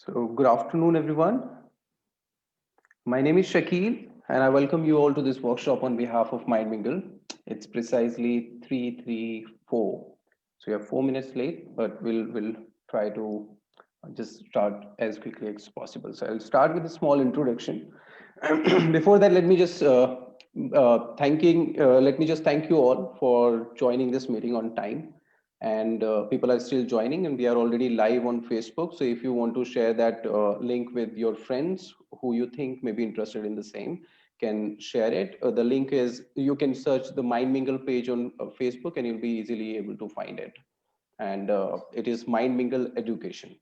So, good afternoon, everyone. My name is Shakil, and I welcome you all to this workshop on behalf of Mind Mingle. It's precisely 3:34. So, we are 4 minutes late, but we'll try to just start as quickly as possible. So, I'll start with a small introduction. Before that, let me just thank you all for joining this meeting on time. And people are still joining, and we are already live on Facebook. So if you want to share that link with your friends who you think may be interested in the same, can share it. The link is, you can search the Mind Mingle page on Facebook, and you'll be easily able to find it. And it is Mind Mingle Education.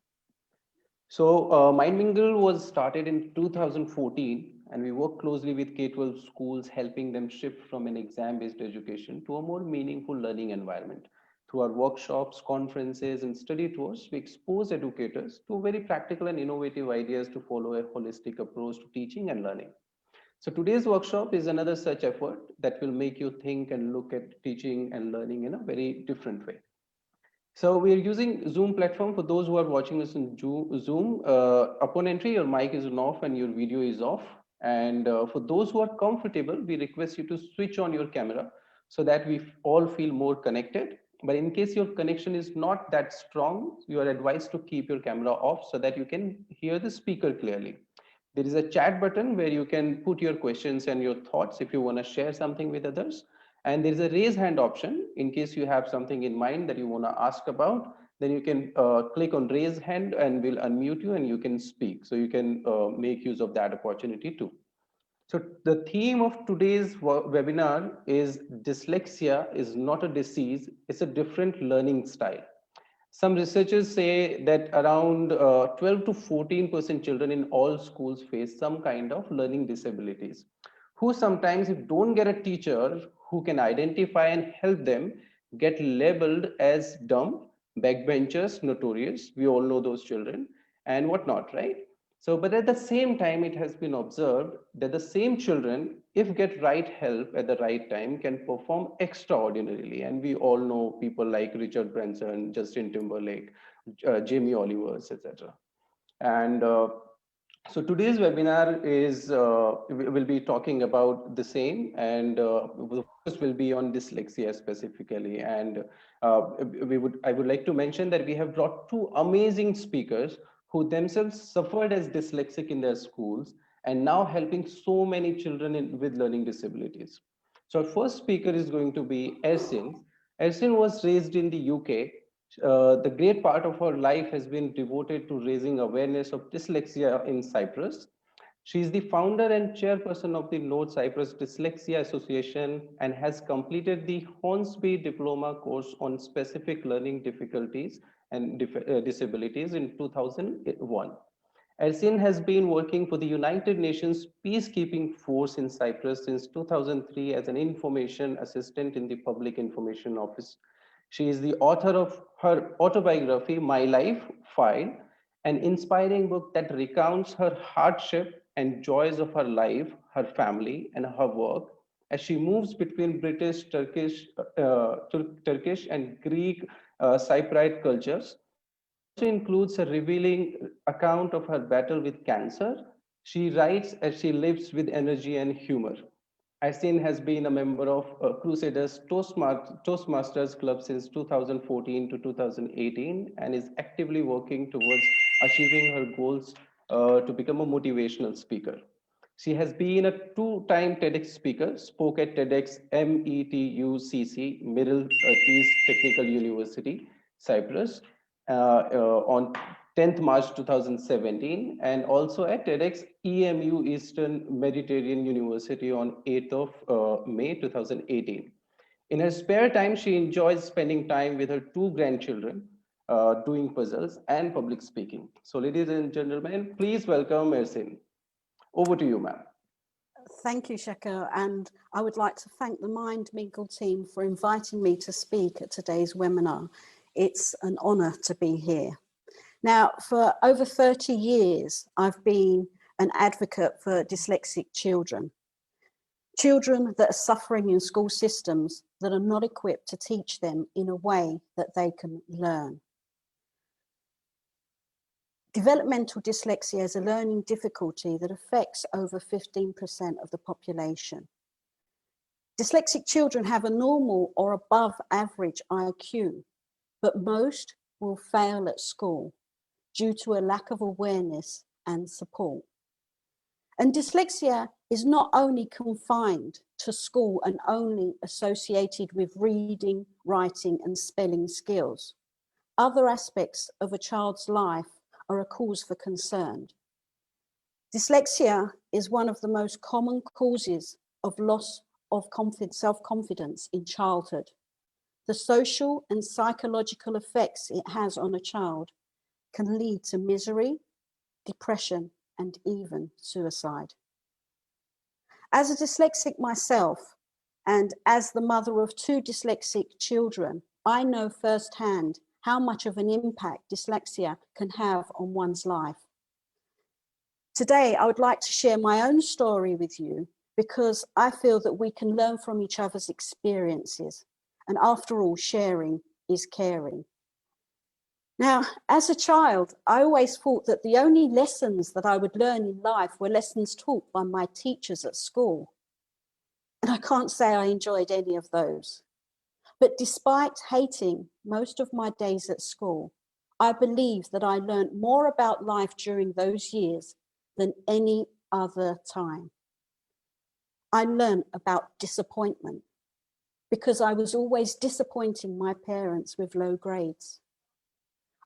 So Mind Mingle was started in 2014, and we work closely with K-12 schools, helping them shift from an exam-based education to a more meaningful learning environment. Through our workshops, conferences, and study tours, we expose educators to very practical and innovative ideas to follow a holistic approach to teaching and learning. So today's workshop is another such effort that will make you think and look at teaching and learning in a very different way. So we are using Zoom platform. For those who are watching us in Zoom, upon entry, your mic is off and your video is off. And for those who are comfortable, we request you to switch on your camera so that we all feel more connected. But in case your connection is not that strong, you are advised to keep your camera off so that you can hear the speaker clearly. There is a chat button where you can put your questions and your thoughts if you want to share something with others. And there's a raise hand option in case you have something in mind that you want to ask about. Then you can click on raise hand and we'll unmute you and you can speak. So you can make use of that opportunity too. So the theme of today's webinar is dyslexia is not a disease, it's a different learning style. Some researchers say that around 12 to 14% children in all schools face some kind of learning disabilities, who sometimes, if don't get a teacher who can identify and help them, get labeled as dumb, backbenchers, notorious. We all know those children and whatnot, right? So, but at the same time, it has been observed that the same children, if get right help at the right time, can perform extraordinarily. And we all know people like Richard Branson, Justin Timberlake, Jamie Olivers, etc. And so today's webinar is will be talking about the same, and the focus will be on dyslexia specifically. And I would like to mention that we have brought two amazing speakers who themselves suffered as dyslexic in their schools and now helping so many children with learning disabilities. So our first speaker is going to be Ersin. Ersin was raised in the UK. The great part of her life has been devoted to raising awareness of dyslexia in Cyprus. She is the founder and chairperson of the North Cyprus Dyslexia Association and has completed the Hornsby Diploma course on specific learning difficulties and disabilities in 2001. Ersin has been working for the United Nations Peacekeeping Force in Cyprus since 2003 as an information assistant in the Public Information Office. She is the author of her autobiography, My Life File, an inspiring book that recounts her hardship and joys of her life, her family, and her work as she moves between British, Turkish, and Greek Cypriot cultures. It also includes a revealing account of her battle with cancer. She writes as she lives with energy and humor. Asin has been a member of Crusaders Toastmasters Club since 2014 to 2018 and is actively working towards achieving her goals to become a motivational speaker. She has been a two-time TEDx speaker, spoke at TEDx METUCC, Middle East Technical University, Cyprus, on 10th March 2017, and also at TEDx EMU Eastern Mediterranean University on 8th of May 2018. In her spare time, she enjoys spending time with her two grandchildren, doing puzzles and public speaking. So ladies and gentlemen, please welcome Ersin. Over to you, ma'am. Thank you, Shekhar, and I would like to thank the Mind Mingle team for inviting me to speak at today's webinar. It's an honour to be here. Now, for over 30 years, I've been an advocate for dyslexic children. Children that are suffering in school systems that are not equipped to teach them in a way that they can learn. Developmental dyslexia is a learning difficulty that affects over 15% of the population. Dyslexic children have a normal or above average IQ, but most will fail at school due to a lack of awareness and support. And dyslexia is not only confined to school and only associated with reading, writing, and spelling skills. Other aspects of a child's life are a cause for concern. Dyslexia is one of the most common causes of loss of self-confidence in childhood. The social and psychological effects it has on a child can lead to misery, depression, and even suicide. As a dyslexic myself, and as the mother of 2 dyslexic children, I know firsthand how much of an impact dyslexia can have on one's life. Today, I would like to share my own story with you because I feel that we can learn from each other's experiences. And after all, sharing is caring. Now, as a child, I always thought that the only lessons that I would learn in life were lessons taught by my teachers at school. And I can't say I enjoyed any of those. But despite hating most of my days at school, I believe that I learned more about life during those years than any other time. I learned about disappointment because I was always disappointing my parents with low grades.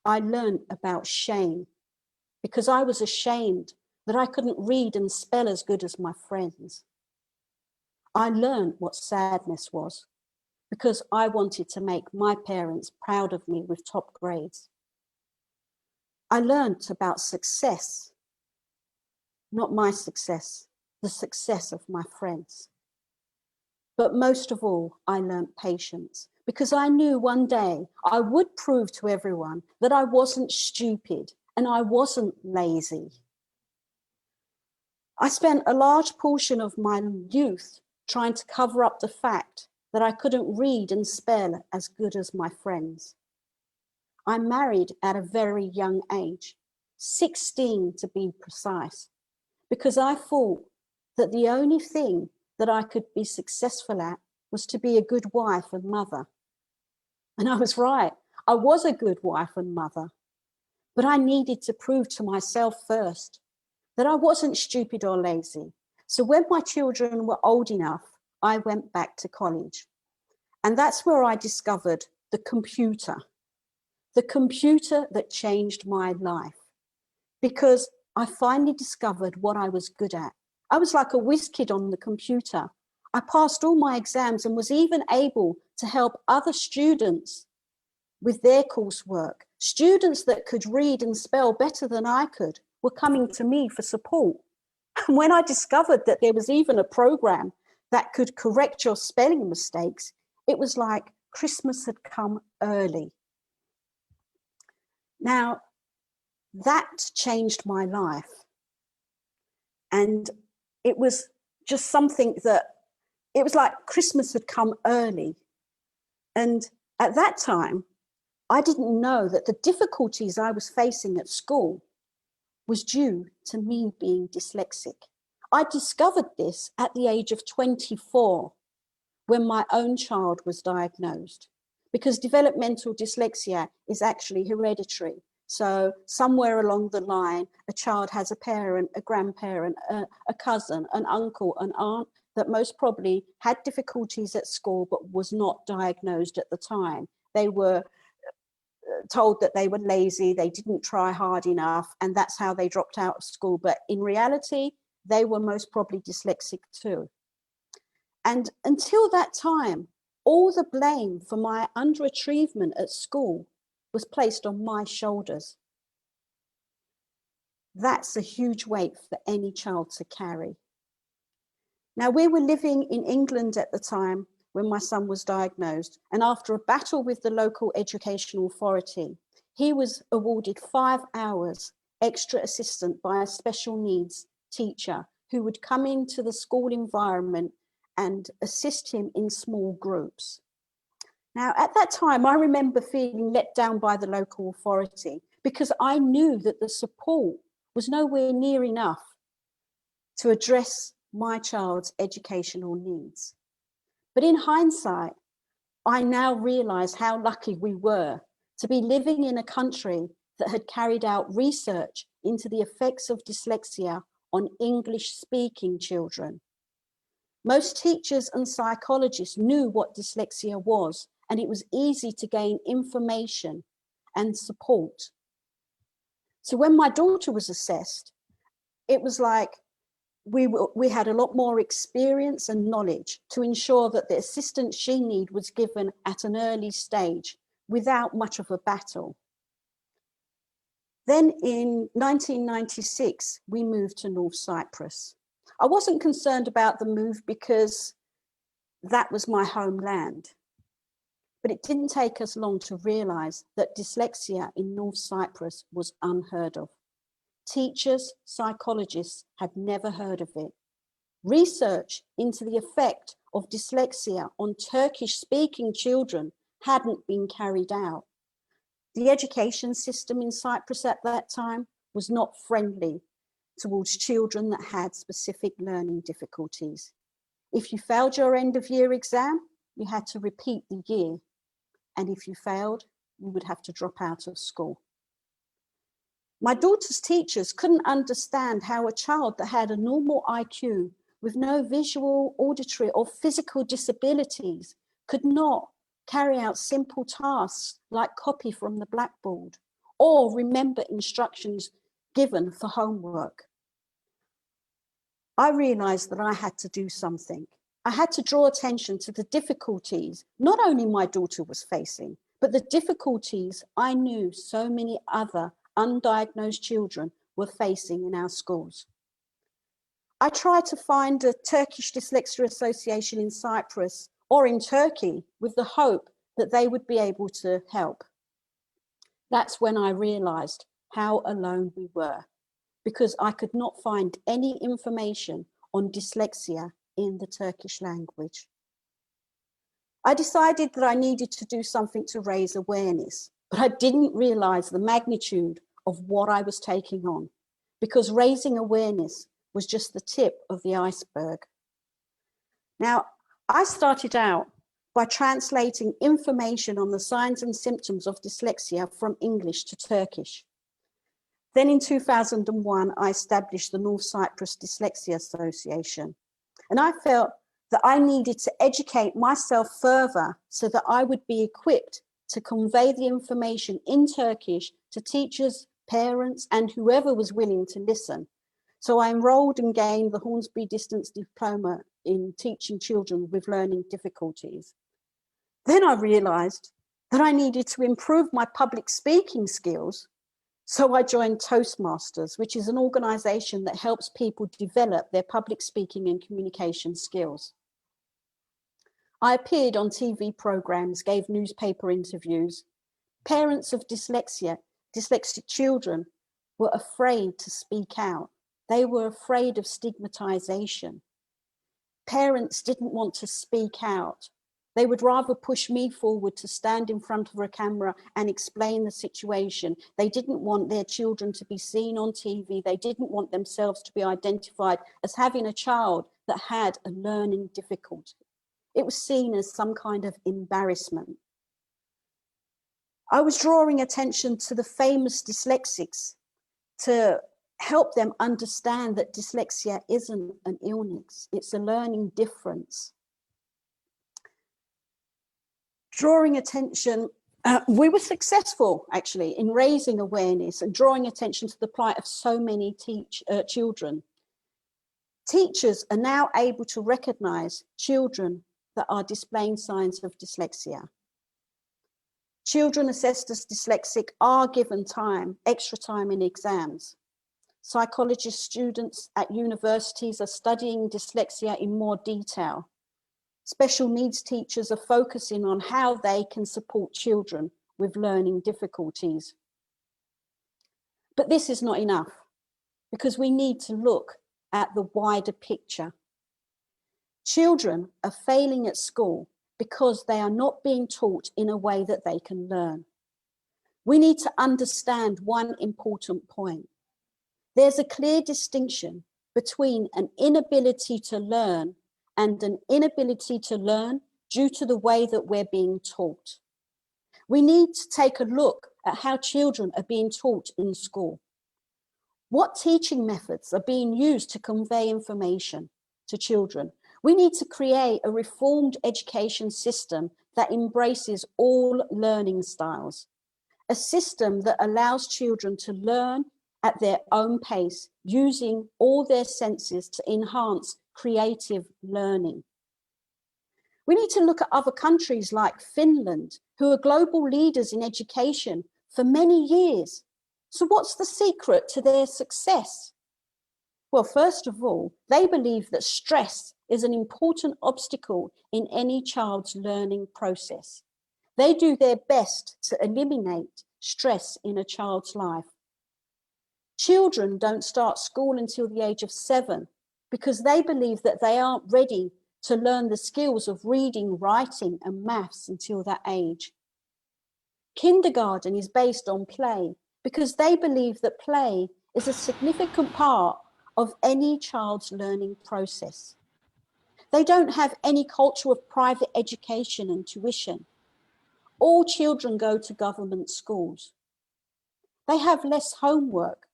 I learned about shame because I was ashamed that I couldn't read and spell as good as my friends. I learned what sadness was because I wanted to make my parents proud of me with top grades. I learned about success, not my success, the success of my friends. But most of all, I learned patience because I knew one day I would prove to everyone that I wasn't stupid and I wasn't lazy. I spent a large portion of my youth trying to cover up the fact that I couldn't read and spell as good as my friends. I married at a very young age, 16 to be precise, because I thought that the only thing that I could be successful at was to be a good wife and mother. And I was right. I was a good wife and mother, but I needed to prove to myself first that I wasn't stupid or lazy. So when my children were old enough, I went back to college. And that's where I discovered the computer that changed my life, because I finally discovered what I was good at. I was like a whiz kid on the computer. I passed all my exams and was even able to help other students with their coursework. Students that could read and spell better than I could were coming to me for support. And when I discovered that there was even a program that could correct your spelling mistakes, it was like Christmas had come early. Now, that changed my life. And it was just something that, it was like Christmas had come early. And at that time, I didn't know that the difficulties I was facing at school was due to me being dyslexic. I discovered this at the age of 24 when my own child was diagnosed, because developmental dyslexia is actually hereditary. So somewhere along the line, a child has a parent, a grandparent, a cousin, an uncle, an aunt that most probably had difficulties at school but was not diagnosed at the time. They were told that they were lazy, they didn't try hard enough, and that's how they dropped out of school. But in reality, they were most probably dyslexic too. And until that time, all the blame for my underachievement at school was placed on my shoulders. That's a huge weight for any child to carry. Now, we were living in England at the time when my son was diagnosed, and after a battle with the local educational authority, he was awarded 5 hours extra assistant by a special needs teacher who would come into the school environment and assist him in small groups. Now, at that time, I remember feeling let down by the local authority because I knew that the support was nowhere near enough to address my child's educational needs. But in hindsight, I now realize how lucky we were to be living in a country that had carried out research into the effects of dyslexia on English-speaking children. Most teachers and psychologists knew what dyslexia was, and it was easy to gain information and support. So when my daughter was assessed, it was like we had a lot more experience and knowledge to ensure that the assistance she needed was given at an early stage without much of a battle. Then in 1996, we moved to North Cyprus. I wasn't concerned about the move because that was my homeland. But it didn't take us long to realize that dyslexia in North Cyprus was unheard of. Teachers, psychologists had never heard of it. Research into the effect of dyslexia on Turkish-speaking children hadn't been carried out. The education system in Cyprus at that time was not friendly towards children that had specific learning difficulties. If you failed your end-of-year exam, you had to repeat the year. And if you failed, you would have to drop out of school. My daughter's teachers couldn't understand how a child that had a normal IQ with no visual, auditory, or physical disabilities could not carry out simple tasks like copy from the blackboard or remember instructions given for homework. I realized that I had to do something. I had to draw attention to the difficulties not only my daughter was facing, but the difficulties I knew so many other undiagnosed children were facing in our schools. I tried to find a Turkish Dyslexia Association in Cyprus or in Turkey with the hope that they would be able to help. That's when I realized how alone we were, because I could not find any information on dyslexia in the Turkish language. I decided that I needed to do something to raise awareness, but I didn't realize the magnitude of what I was taking on, because raising awareness was just the tip of the iceberg. Now, I started out by translating information on the signs and symptoms of dyslexia from English to Turkish. Then in 2001, I established the North Cyprus Dyslexia Association. And I felt that I needed to educate myself further so that I would be equipped to convey the information in Turkish to teachers, parents, and whoever was willing to listen. So I enrolled and gained the Hornsby Distance Diploma in teaching children with learning difficulties. Then I realized that I needed to improve my public speaking skills. So I joined Toastmasters, which is an organization that helps people develop their public speaking and communication skills. I appeared on TV programs, gave newspaper interviews. Parents of dyslexic children were afraid to speak out. They were afraid of stigmatization. Parents didn't want to speak out. They would rather push me forward to stand in front of a camera and explain the situation. They didn't want their children to be seen on TV. They didn't want themselves to be identified as having a child that had a learning difficulty. It was seen as some kind of embarrassment. I was drawing attention to the famous dyslexics to help them understand that dyslexia isn't an illness, it's a learning difference. Drawing attention, we were successful actually in raising awareness and drawing attention to the plight of so many children. Teachers are now able to recognize children that are displaying signs of dyslexia. Children assessed as dyslexic are given extra time in exams. Psychologist students at universities are studying dyslexia in more detail. Special needs teachers are focusing on how they can support children with learning difficulties. But this is not enough, because we need to look at the wider picture. Children are failing at school because they are not being taught in a way that they can learn. we need to understand one important point. There's a clear distinction between an inability to learn and an inability to learn due to the way that we're being taught. We need to take a look at how children are being taught in school. What teaching methods are being used to convey information to children? We need to create a reformed education system that embraces all learning styles, a system that allows children to learn at their own pace, using all their senses to enhance creative learning. We need to look at other countries like Finland, who are global leaders in education for many years. So what's the secret to their success? Well, first of all, they believe that stress is an important obstacle in any child's learning process. They do their best to eliminate stress in a child's life. Children don't start school until the age of 7 because they believe that they aren't ready to learn the skills of reading, writing, and maths until that age. Kindergarten is based on play because they believe that play is a significant part of any child's learning process. They don't have any culture of private education and tuition. All children go to government schools. They have less homework.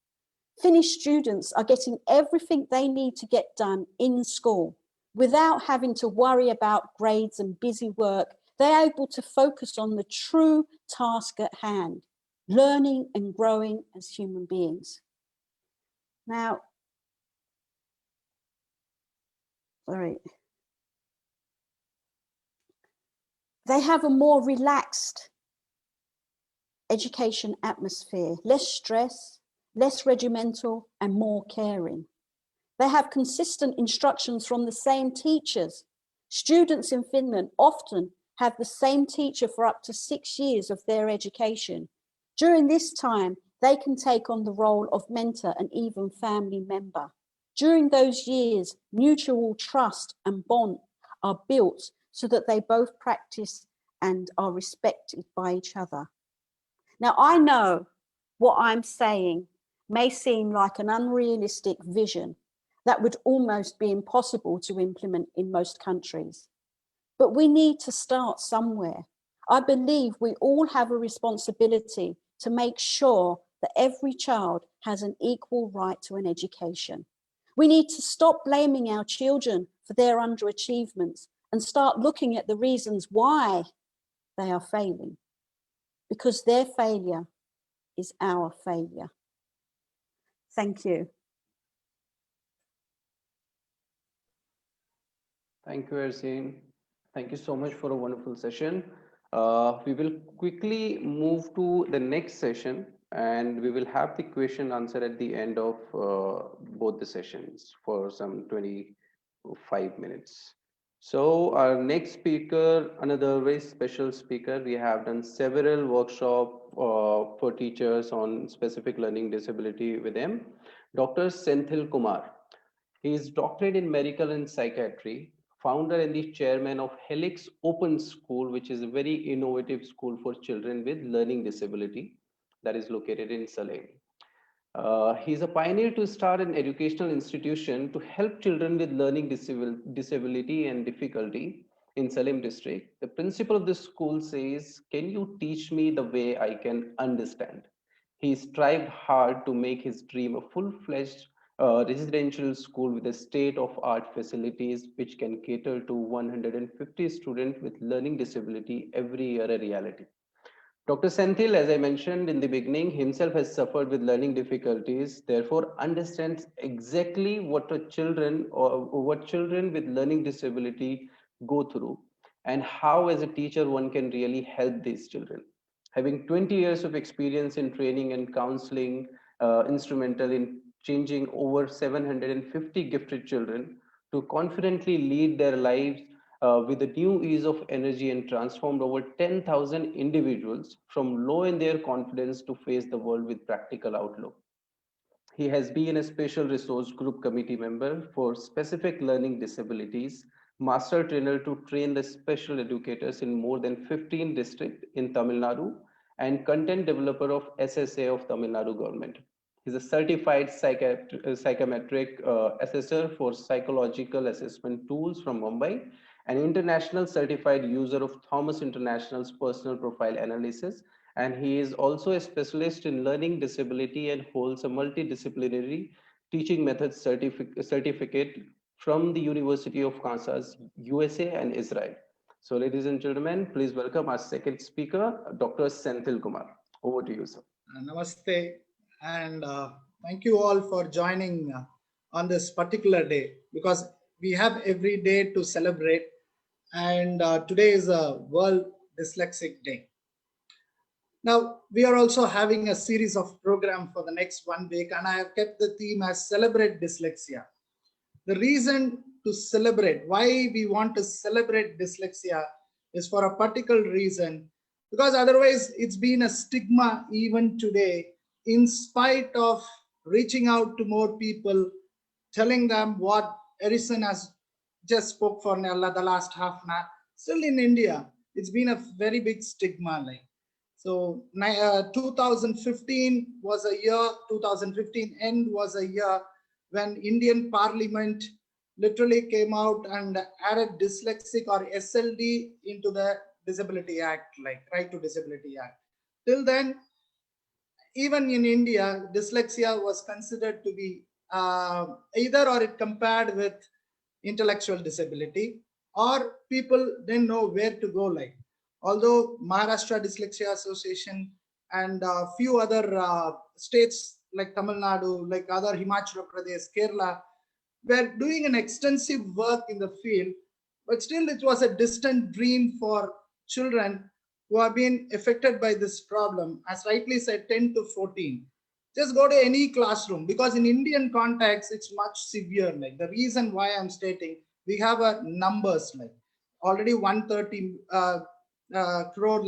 Finnish students are getting everything they need to get done in school without having to worry about grades and busy work. They're able to focus on the true task at hand, learning and growing as human beings. Now, they have a more relaxed education atmosphere, less stress, less regimental, and more caring. They have consistent instructions from the same teachers. Students in Finland often have the same teacher for up to 6 years of their education. During this time, they can take on the role of mentor and even family member. During those years, mutual trust and bond are built so that they both practice and are respected by each other. Now, I know what I'm saying may seem like an unrealistic vision that would almost be impossible to implement in most countries. But we need to start somewhere. I believe we all have a responsibility to make sure that every child has an equal right to an education. We need to stop blaming our children for their underachievements and start looking at the reasons why they are failing, because their failure is our failure. Thank you. Thank you, Ersin. Thank you so much for a wonderful session. We will quickly move to the next session, and we will have the question answer at the end of both the sessions for some 25 minutes. So our next speaker, another very special speaker. We have done several workshops for teachers on specific learning disability with him, Dr. Senthilkumar. He is doctorate in medical and psychiatry, founder and the chairman of Helikx Open School, which is a very innovative school for children with learning disability that is located in Salem. He's a pioneer to start an educational institution to help children with learning disability and difficulty in Salem district. The principal of the school says, "Can you teach me the way I can understand?" He strived hard to make his dream a full-fledged residential school with a state-of-art facilities which can cater to 150 students with learning disability every year a reality. Dr. Senthil, as I mentioned in the beginning, himself has suffered with learning difficulties, therefore understands exactly what children with learning disability go through and how as a teacher one can really help these children. Having 20 years of experience in training and counseling, instrumental in changing over 750 gifted children to confidently lead their lives with a new ease of energy and transformed over 10,000 individuals from low in their confidence to face the world with practical outlook. He has been a special resource group committee member for specific learning disabilities, master trainer to train the special educators in more than 15 districts in Tamil Nadu, and content developer of SSA of Tamil Nadu government. He's a certified psychometric assessor for psychological assessment tools from Mumbai, an international certified user of Thomas International's personal profile analysis, and he is also a specialist in learning disability and holds a multidisciplinary teaching methods certificate from the University of Kansas, USA and Israel. So ladies and gentlemen, please welcome our second speaker, Dr. Senthilkumar. Over to you, sir. Namaste, and thank you all for joining on this particular day, because we have every day to celebrate, and today is a World Dyslexic Day. Now, we are also having a series of program for the next 1 week, and I have kept the theme as Celebrate Dyslexia. The reason to celebrate, why we want to celebrate dyslexia, is for a particular reason, because otherwise it's been a stigma even today, in spite of reaching out to more people, telling them what Edison has just spoke for the last half an hour. Still in India, it's been a very big stigma. So 2015 was a year, 2015 end was a year when Indian Parliament literally came out and added dyslexic or SLD into the Disability Act, like Right to Disability Act. Till then, even in India, dyslexia was considered to be either or it compared with intellectual disability, or people didn't know where to go. Although Maharashtra Dyslexia Association and a few other states like Tamil Nadu, like other Himachal Pradesh, Kerala, were doing an extensive work in the field, but still it was a distant dream for children who have been affected by this problem. As rightly said, 10 to 14. Just go to any classroom, because in Indian context, it's much severe. The reason why I'm stating, we have a numbers already 130 crore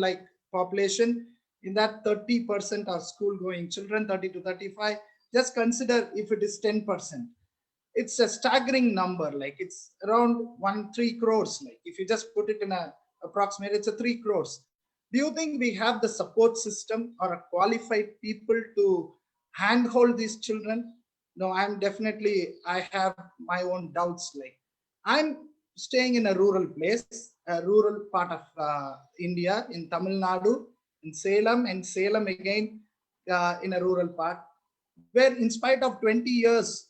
population. In that, 30% are school going children, 30 to 35. Just consider if it is 10%. It's a staggering number. It's around 3 crores. If you just put it in a approximate, it's a 3 crores. Do you think we have the support system or a qualified people to handhold these children? No, I have my own doubts. I'm staying in a rural place, a rural part of India, in Tamil Nadu, in Salem, and Salem again in a rural part, where in spite of 20 years,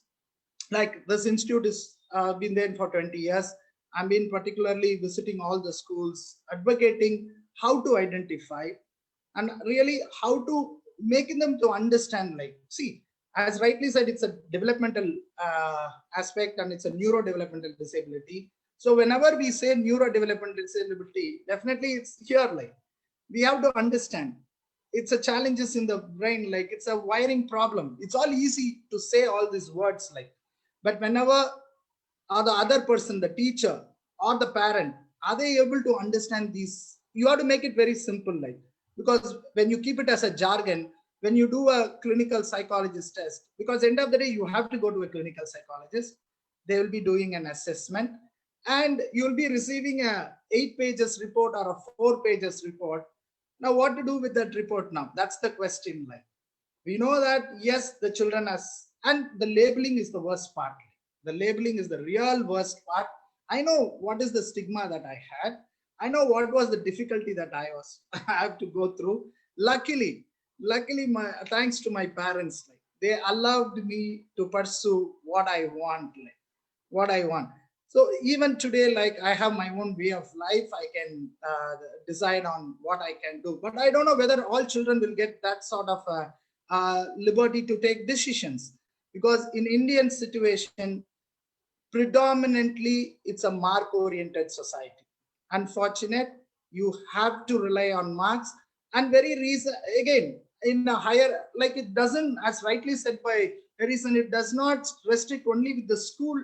this institute is been there for 20 years. I've been particularly visiting all the schools, advocating how to identify and really how to making them to understand. See, as rightly said, it's a developmental aspect, and it's a neurodevelopmental disability. So whenever we say neurodevelopmental disability, definitely it's here. We have to understand it's a challenges in the brain. It's a wiring problem. It's all easy to say all these words, but whenever the other person, the teacher or the parent, are they able to understand these? You have to make it very simple, because when you keep it as a jargon, when you do a clinical psychologist test, because end of the day, you have to go to a clinical psychologist. They will be doing an assessment, and you'll be receiving a 8 pages report or a 4 pages report. Now, what to do with that report now? That's the question. We know that, yes, the children and the labeling is the worst part. The labeling is the real worst part. I know what is the stigma that I had. I know what was the difficulty that I have to go through. Luckily, thanks to my parents, they allowed me to pursue what I want, So even today, I have my own way of life. I can decide on what I can do, but I don't know whether all children will get that sort of liberty to take decisions, because in Indian situation, predominantly it's a mark oriented society. Unfortunate, you have to rely on marks, and very reason again in a higher, it doesn't, as rightly said by Harrison, it does not restrict only with the school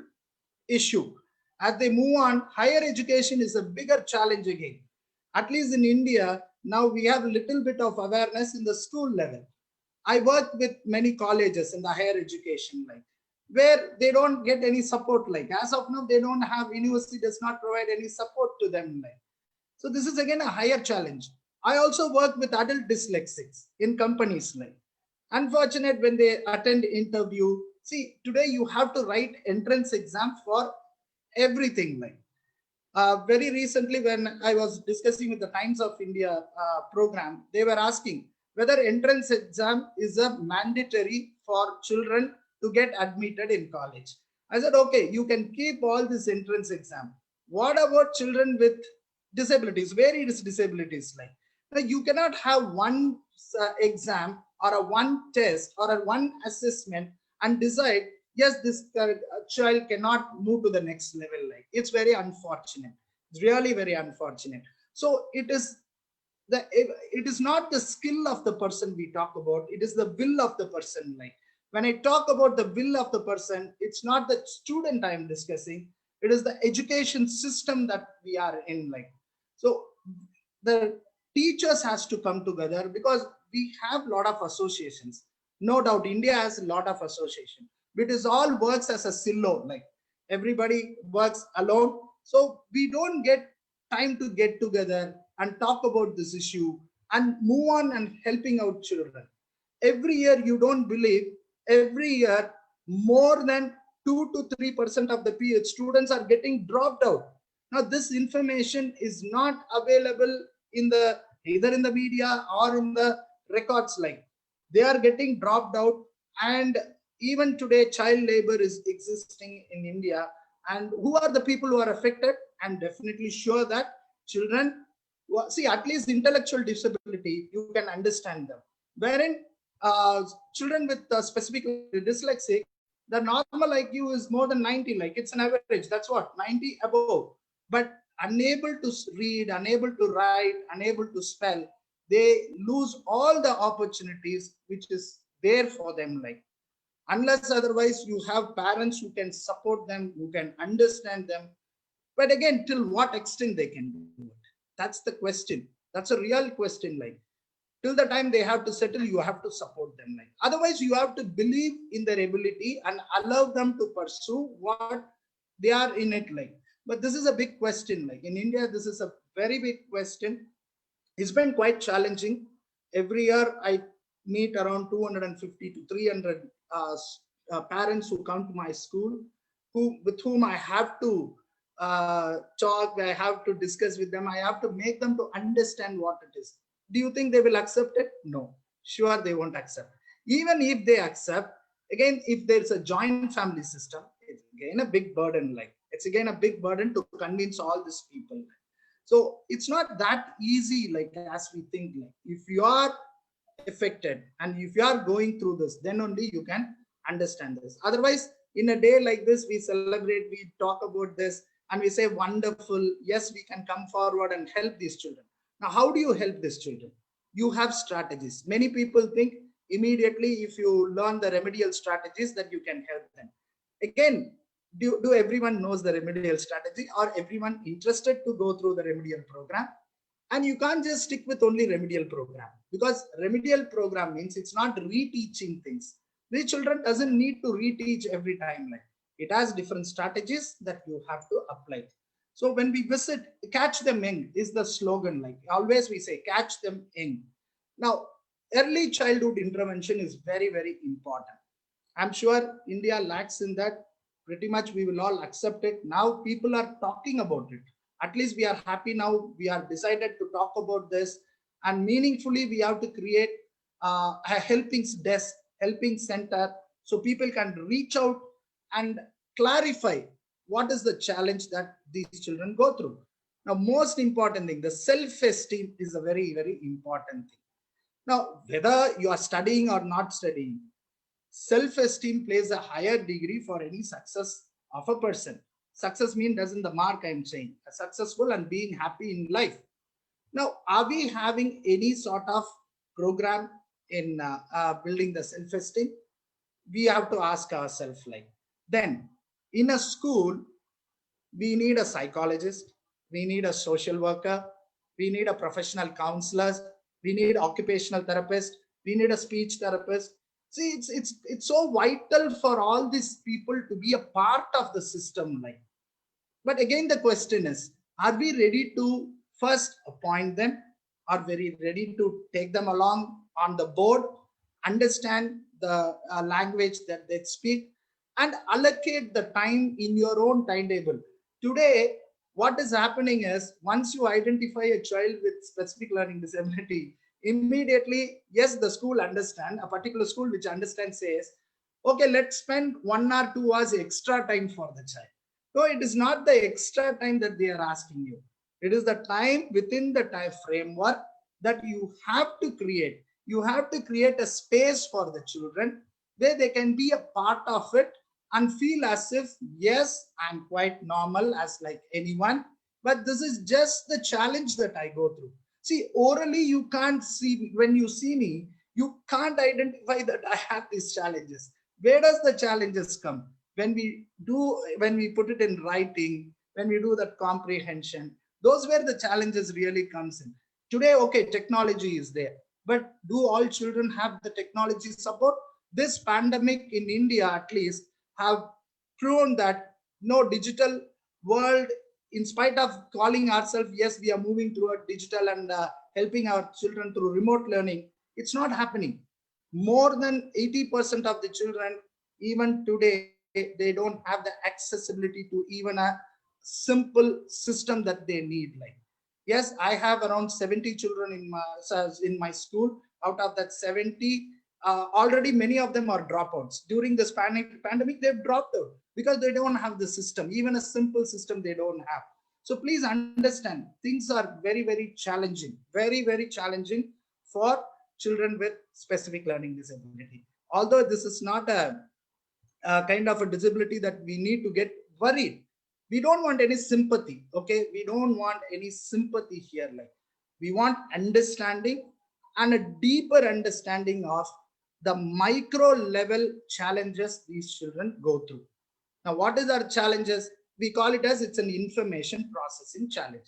issue. As they move on, higher education is a bigger challenge again. At least in India, now we have a little bit of awareness in the school level. I work with many colleges in the higher education, where they don't get any support. As of now, they don't have, university does not provide any support to them. So this is again a higher challenge. I also work with adult dyslexics in companies. Like, unfortunate when they attend interview. See, today you have to write entrance exam for everything. Like, very recently, when I was discussing with the Times of India program, they were asking whether entrance exam is a mandatory for children to get admitted in college. I said, okay, you can keep all this entrance exam. What about children with disabilities, various disabilities? Like, now, you cannot have one exam or a one test or a one assessment and decide, yes, this child cannot move to the next level. Like, it's very unfortunate. It's really very unfortunate. So it is not the skill of the person we talk about, it is the will of the person. Like, when I talk about the will of the person, it's not the student I am discussing, it is the education system that we are in. Like, so the teachers has to come together, because we have a lot of associations. No doubt India has a lot of association, but it all works as a silo. Like, everybody works alone, so we don't get time to get together and talk about this issue and move on and helping out children. Every year, you don't believe, every year more than 2 to 3% of the PH students are getting dropped out. Now, this information is not available in the either in the media or in the records. Like, they are getting dropped out, and even today child labor is existing in India. And who are the people who are affected? I'm definitely sure that children, see, at least intellectual disability, you can understand them. Wherein children with specific dyslexic, the normal IQ is more than 90. Like, it's an average. That's what, 90 above. But unable to read, unable to write, unable to spell, they lose all the opportunities which is there for them. Like, unless otherwise you have parents who can support them, who can understand them. But again, till what extent they can do it? That's the question. That's a real question. Like, till the time they have to settle, you have to support them. Like, otherwise you have to believe in their ability and allow them to pursue what they are in it. Like, but this is a big question. Like, in India, this is a very big question. It's been quite challenging. Every year I meet around 250 to 300 parents who come to my school, with whom I have to talk, I have to discuss with them, I have to make them to understand what it is. Do you think they will accept it? No, sure they won't accept. Even if they accept, again, if there's a joint family system, it's again a big burden. Like, it's again a big burden to convince all these people. So it's not that easy, like, as we think. Like, if you are affected and if you are going through this, then only you can understand this. Otherwise, in a day like this, we celebrate, we talk about this, and we say, wonderful, yes, we can come forward and help these children. Now, how do you help these children? You have strategies. Many people think immediately if you learn the remedial strategies that you can help them. Again, do everyone knows the remedial strategy, or everyone interested to go through the remedial program? And you can't just stick with only remedial program, because remedial program means it's not reteaching things. These children doesn't need to reteach every time. Like, it has different strategies that you have to apply. So when we visit, catch them young is the slogan. Like, always we say, catch them young. Now, early childhood intervention is very, very important. I'm sure India lacks in that. Pretty much we will all accept it. Now people are talking about it. At least we are happy now. We are decided to talk about this, and meaningfully we have to create a helping desk, helping center, so people can reach out and clarify what is the challenge that these children go through. Now, most important thing, the self-esteem is a very, very important thing. Now, whether you are studying or not studying, self-esteem plays a higher degree for any success of a person. Success means doesn't the mark I'm saying, a successful and being happy in life. Now, are we having any sort of program in building the self-esteem? We have to ask ourselves. Like, then in a school, we need a psychologist, we need a social worker, we need a professional counselor, we need occupational therapist, we need a speech therapist. See, it's so vital for all these people to be a part of the system. Like, but again, the question is, are we ready to first appoint them? are very ready to take them along on the board, understand the language that they speak, and allocate the time in your own timetable. Today, what is happening is once you identify a child with specific learning disability, immediately, yes, the school understand, a particular school which understands says, okay, let's spend 1 or 2 hours extra time for the child. No, it is not the extra time that they are asking you. It is the time within the time framework that you have to create. You have to create a space for the children where they can be a part of it and feel as if, yes, I'm quite normal as like anyone, but this is just the challenge that I go through. See, orally, you can't see, when you see me, you can't identify that I have these challenges. Where does the challenges come? When we put it in writing, when we do that comprehension, those where the challenges really comes in. Today, okay, technology is there, but do all children have the technology support? This pandemic in India, at least, have proven that no digital world, in spite of calling ourselves, yes, we are moving through a digital and helping our children through remote learning, it's not happening. More than 80% of the children, even today, they don't have the accessibility to even a simple system that they need. Like, yes, I have around 70 children in my school. Out of that 70, already many of them are dropouts. During this pandemic, they've dropped out because they don't have the system. Even a simple system they don't have. So please understand, things are very, very challenging, very, very challenging for children with specific learning disability. Although this is not a kind of a disability that we need to get worried. We don't want any sympathy. Okay, we don't want any sympathy here. Like, we want understanding and a deeper understanding of the micro level challenges these children go through. Now, what is our challenges? We call it as it's an information processing challenge.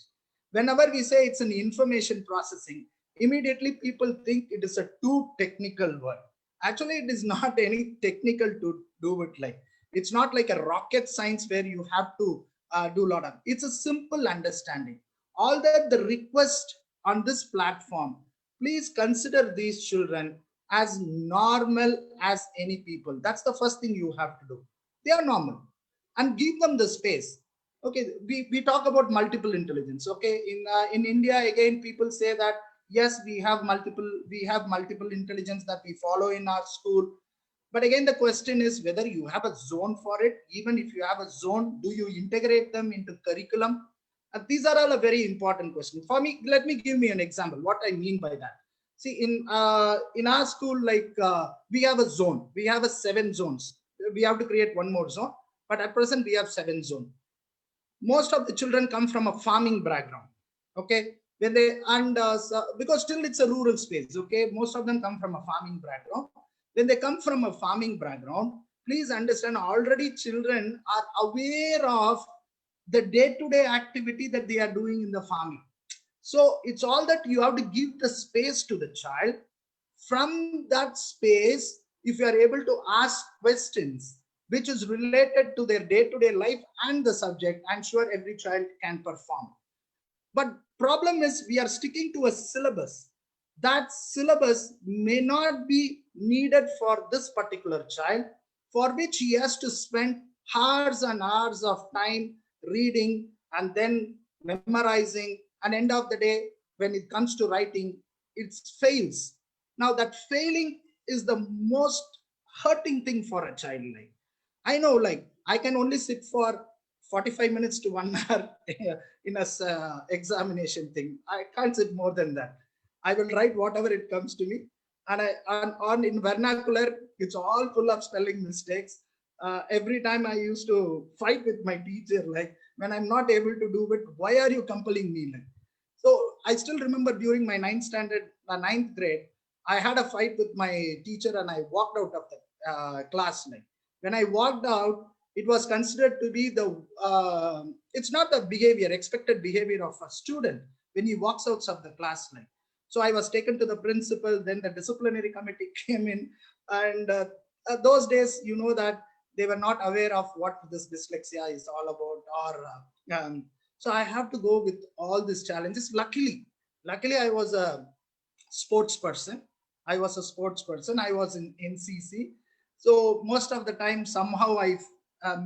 Whenever we say it's an information processing, immediately people think it is a too technical word. Actually, it is not any technical to do it. Like, it's not like a rocket science where you have to do a lot of. It's a simple understanding. All that the request on this platform, please consider these children as normal as any people. That's the first thing you have to do. They are normal, and give them the space. Okay, we talk about multiple intelligence. Okay, in India, again, people say that yes, we have multiple intelligence that we follow in our school. But again, the question is whether you have a zone for it. Even if you have a zone, do you integrate them into curriculum? These are all a very important question for me. Let me give me an example what I mean by that. See, in our school, like we have a zone. We have 7 zones. We have to create one more zone, but at present we have 7 zones. Most of the children come from a farming background. Okay, when they because still it's a rural space. Okay, most of them come from a farming background. When they come from a farming background, please understand, already children are aware of the day-to-day activity that they are doing in the farming. So it's all that you have to give the space to the child. From that space, if you are able to ask questions which is related to their day-to-day life and the subject, I'm sure every child can perform. But problem is we are sticking to a syllabus. That syllabus may not be needed for this particular child, for which he has to spend hours and hours of time reading and then memorizing. And end of the day, when it comes to writing, it fails. Now that failing is the most hurting thing for a child. Like, I know, like, I can only sit for 45 minutes to 1 hour in a examination thing. I can't sit more than that. I will write whatever it comes to me. And on in vernacular, it's all full of spelling mistakes. Every time I used to fight with my teacher, like, when I'm not able to do it, why are you compelling me? Like, so I still remember during my ninth grade, I had a fight with my teacher and I walked out of the class. Like, when I walked out, it was considered to be it's not the expected behavior of a student when he walks out of the class. Like, so I was taken to the principal, then the disciplinary committee came in, and those days, you know, that they were not aware of what this dyslexia is all about, or so I have to go with all these challenges. Luckily, Luckily, I was a sports person. I was a sports person. I was in NCC. So most of the time, somehow I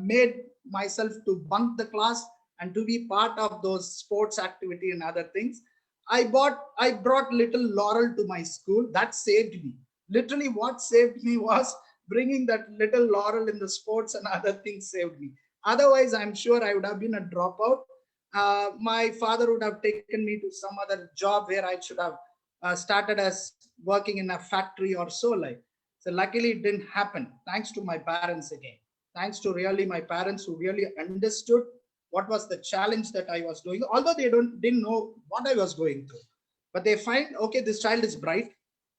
made myself to bunk the class and to be part of those sports activity and other things. I brought little laurel to my school. That saved me. Literally, what saved me was bringing that little laurel in the sports, and other things saved me. Otherwise, I'm sure I would have been a dropout. My father would have taken me to some other job where I should have started as working in a factory or so like. So luckily it didn't happen. Thanks to my parents again. Thanks to really my parents who really understood what was the challenge that I was doing, although they didn't know what I was going through. But they find, okay, this child is bright,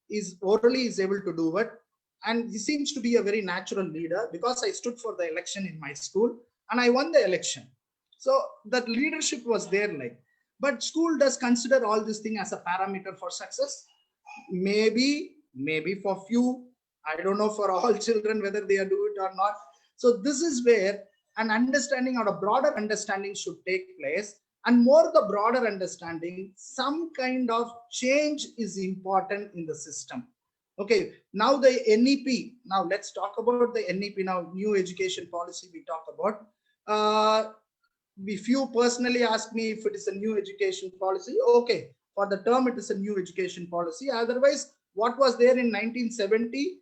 is orally is able to do it, and he seems to be a very natural leader because I stood for the election in my school and I won the election. So that leadership was there like. But school does consider all this thing as a parameter for success. Maybe for few, I don't know for all children whether they do it or not. So this is where an understanding or a broader understanding should take place, and more the broader understanding, some kind of change is important in the system. Okay, now the NEP, now let's talk about the NEP now, new education policy we talk about. If you personally ask me if it is a new education policy, okay, for the term it is a new education policy. Otherwise, what was there in 1970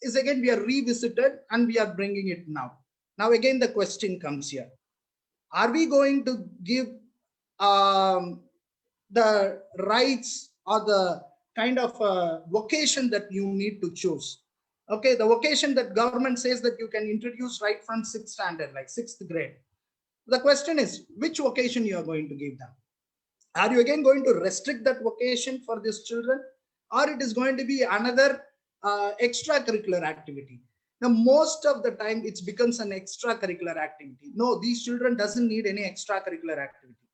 is again we are revisited and we are bringing it now. Now again the question comes here: are we going to give the rights or the kind of vocation that you need to choose? Okay, the vocation that government says that you can introduce right from 6th standard, like 6th grade. The question is, which vocation you are going to give them? Are you again going to restrict that vocation for these children, or it is going to be another extracurricular activity? Now, most of the time, it becomes an extracurricular activity. No, these children doesn't need any extracurricular activity.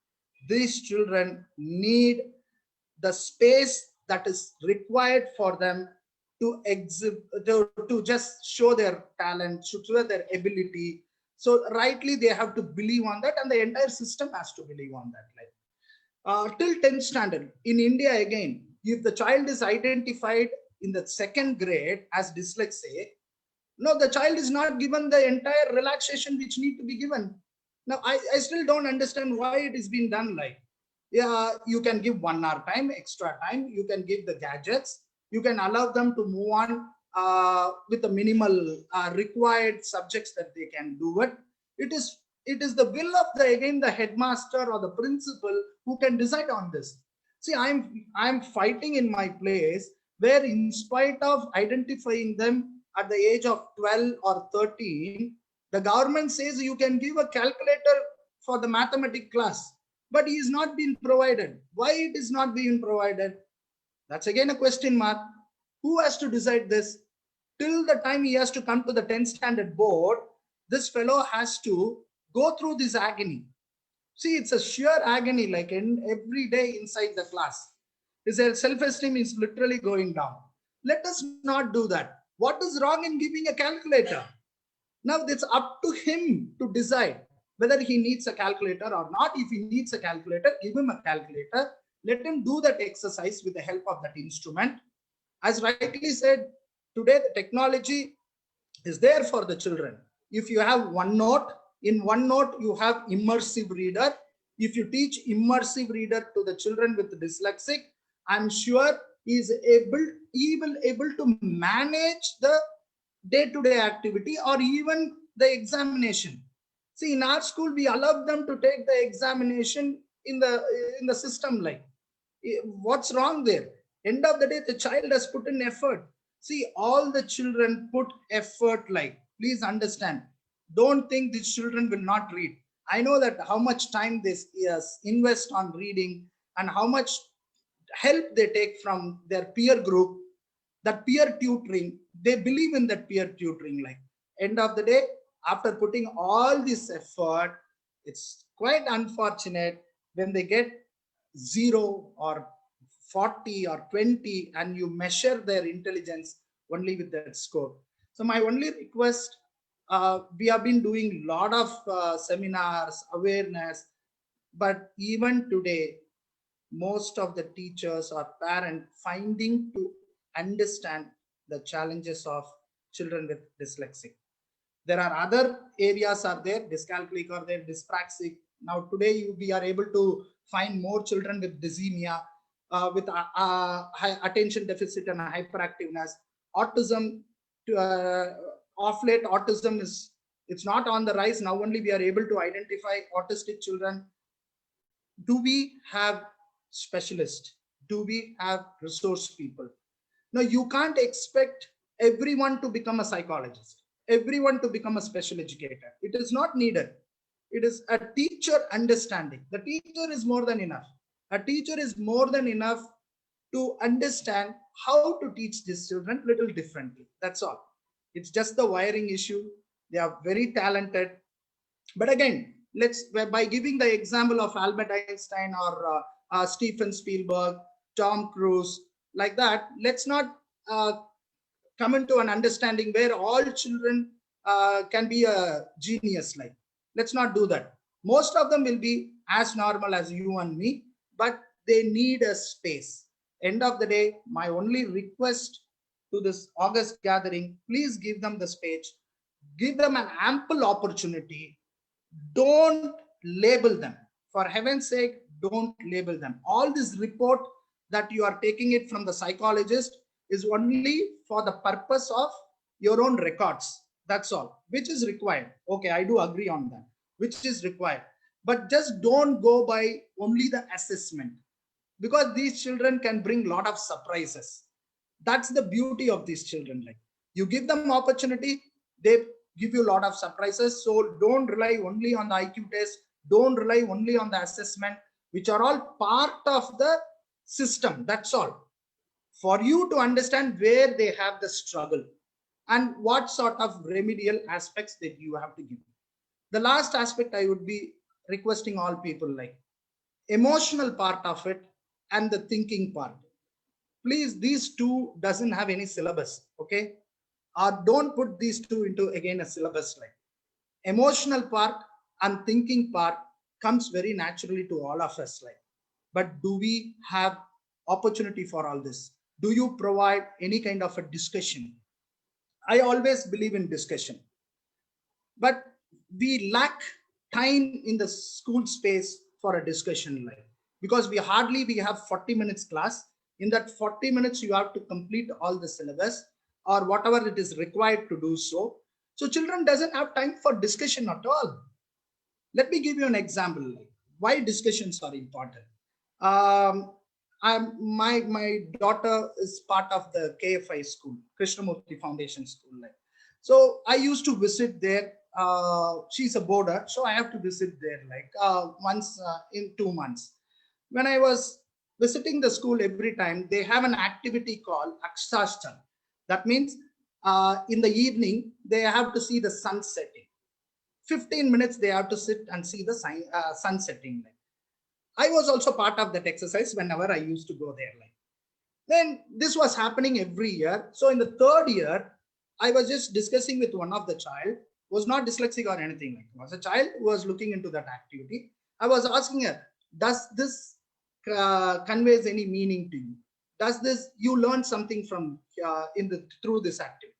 These children need the space that is required for them to exhibit, to just show their talent, to show their ability. So rightly, they have to believe on that, and the entire system has to believe on that. Like till 10th standard in India, again, if the child is identified in the 2nd grade as dyslexic, no, the child is not given the entire relaxation which need to be given. Now, I still don't understand why it is being done like. Yeah, you can give 1 hour time, extra time. You can give the gadgets. You can allow them to move on with the minimal required subjects that they can do it. It is the will of the headmaster or the principal who can decide on this. See, I'm fighting in my place where, in spite of identifying them at the age of 12 or 13, the government says you can give a calculator for the mathematics class, but he is not being provided. Why it is not being provided? That's again a question mark. Who has to decide this? Till the time he has to come to the 10th standard board, this fellow has to go through this agony. See, it's a sheer agony, like in every day inside the class. His self-esteem is literally going down. Let us not do that. What is wrong in giving a calculator? Now it's up to him to decide whether he needs a calculator or not. If he needs a calculator, give him a calculator. Let him do that exercise with the help of that instrument. As rightly said, today the technology is there for the children. If you have OneNote, in OneNote you have immersive reader. If you teach immersive reader to the children with dyslexic, I'm sure he will able to manage the day-to-day activity or even the examination. See, in our school, we allowed them to take the examination in the system. Like, what's wrong there? End of the day, the child has put in effort. See, all the children put effort. Like, please understand. Don't think these children will not read. I know that how much time they invest on reading and how much help they take from their peer group, that peer tutoring. They believe in that peer tutoring. Like, end of the day, after putting all this effort, it's quite unfortunate when they get 0 or 40 or 20 and you measure their intelligence only with that score. So my only request, we have been doing a lot of seminars, awareness, but even today, most of the teachers or parents finding to understand the challenges of children with dyslexia. There are other areas are there, dyscalculic or there, dyspraxic. Now today we are able to find more children with dysemia, with high attention deficit and hyperactiveness. Autism, off late autism it's not on the rise. Now only we are able to identify autistic children. Do we have specialists? Do we have resource people? Now you can't expect everyone to become a psychologist, everyone to become a special educator. It is not needed. It is a teacher understanding. The teacher is more than enough. A teacher is more than enough to understand how to teach these children little differently. That's all. It's just the wiring issue. They are very talented. But again, let's, by giving the example of Albert Einstein or Steven Spielberg, Tom Cruise, like that, let's not come into an understanding where all children can be a genius. Like, let's not do that. Most of them will be as normal as you and me, but they need a space. End of the day, my only request to this August gathering, please give them the space, give them an ample opportunity. Don't label them. For heaven's sake, don't label them. All this report that you are taking it from the psychologist is only for the purpose of your own records. That's all, which is required. Okay, I do agree on that, which is required. But just don't go by only the assessment, because these children can bring a lot of surprises. That's the beauty of these children. Like, you give them opportunity, they give you a lot of surprises. So don't rely only on the IQ test. Don't rely only on the assessment, which are all part of the system. That's all. For you to understand where they have the struggle and what sort of remedial aspects that you have to give. The last aspect I would be requesting all people, like emotional part of it and the thinking part. Please, these two doesn't have any syllabus. Okay. Don't put these two into again a syllabus. Like, emotional part and thinking part comes very naturally to all of us. Like, but do we have opportunity for all this? Do you provide any kind of a discussion? I always believe in discussion, but we lack time in the school space for a discussion, like, because we have 40 minutes class. In that 40 minutes, you have to complete all the syllabus or whatever it is required to do so. So children doesn't have time for discussion at all. Let me give you an example, like why discussions are important. My daughter is part of the KFI school, Krishnamurti Foundation School. Like, so I used to visit there. She's a boarder, so I have to visit there like once in 2 months. When I was visiting the school, every time they have an activity called Akshashtan. That means in the evening, they have to see the sun setting. 15 minutes, they have to sit and see the sun setting. Like, I was also part of that exercise whenever I used to go there. Like, then this was happening every year. So in the 3rd year, I was just discussing with one of the child, was not dyslexic or anything. Like, was a child who was looking into that activity. I was asking her, does this conveys any meaning to you? Does this, you learn something from through this activity?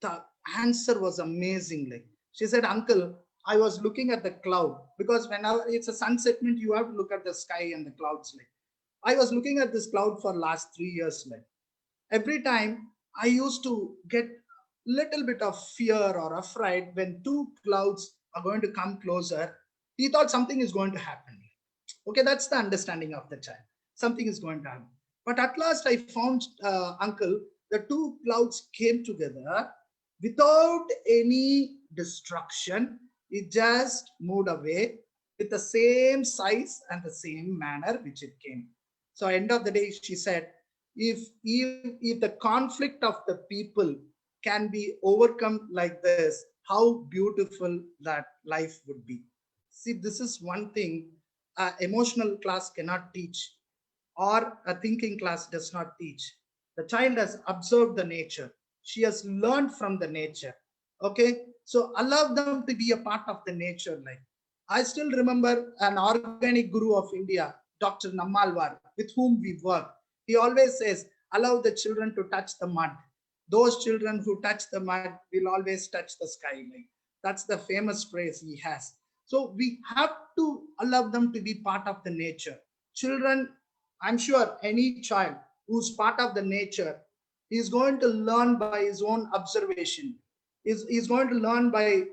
The answer was amazing. Like, she said, uncle, I was looking at the cloud, because whenever it's a sunset, you have to look at the sky and the clouds. Like, I was looking at this cloud for last 3 years. Like, every time I used to get little bit of fear or afraid when 2 clouds are going to come closer. He thought something is going to happen. Okay, that's the understanding of the child. Something is going to happen. But at last I found, uncle, the 2 clouds came together without any destruction. It just moved away with the same size and the same manner which it came. So end of the day, she said, if the conflict of the people can be overcome like this, how beautiful that life would be. See, this is one thing emotional class cannot teach, or a thinking class does not teach. The child has observed the nature. She has learned from the nature. Okay, so allow them to be a part of the nature. Like, I still remember an organic guru of India, Dr. Nammalwar, with whom we work. He always says, allow the children to touch the mud. Those children who touch the mud will always touch the sky. Like, that's the famous phrase he has. So we have to allow them to be part of the nature. Children, I'm sure any child who's part of the nature is going to learn by his own observation, is going to learn by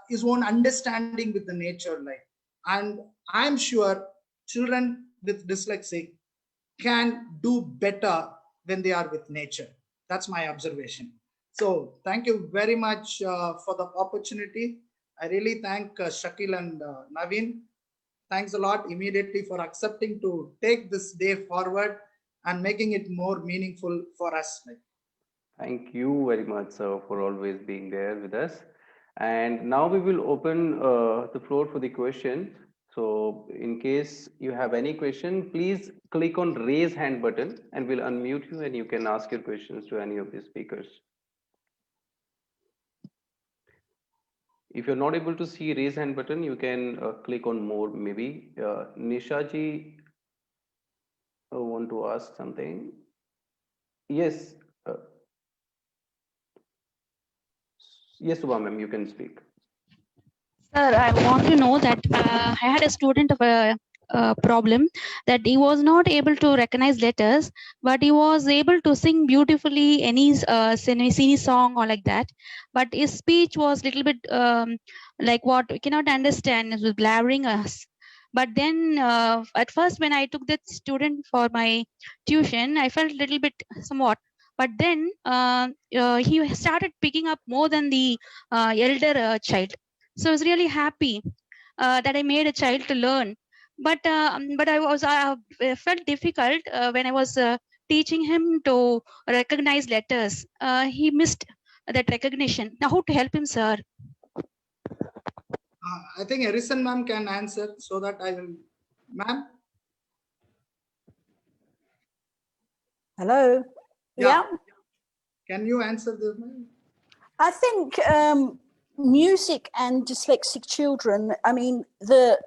his own understanding with the nature. Like, and I'm sure children with dyslexia can do better when they are with nature. That's my observation. So thank you very much for the opportunity. I really thank Shakil and Naveen. Thanks a lot immediately for accepting to take this day forward and making it more meaningful for us. Thank you very much, sir, for always being there with us. And now we will open the floor for the question. So in case you have any question, please click on raise hand button and we'll unmute you and you can ask your questions to any of the speakers. If you're not able to see raise hand button, you can click on more maybe. Nisha ji want to ask something. Yes. Yes, Subha ma'am, you can speak. Sir, I want to know that I had a student of a problem that he was not able to recognize letters, but he was able to sing beautifully any cine song or like that. But his speech was little bit like what we cannot understand. It was blabbering us. But then at first when I took that student for my tuition, I felt a little bit somewhat. But then he started picking up more than the elder child. So I was really happy that I made a child to learn. But I felt difficult when I was teaching him to recognize letters. He missed that recognition. Now, how to help him, sir? I think Harrison ma'am can answer, so that I will. Ma'am? Hello. Yeah. Can you answer this, ma'am? I think music and dyslexic children, I mean, the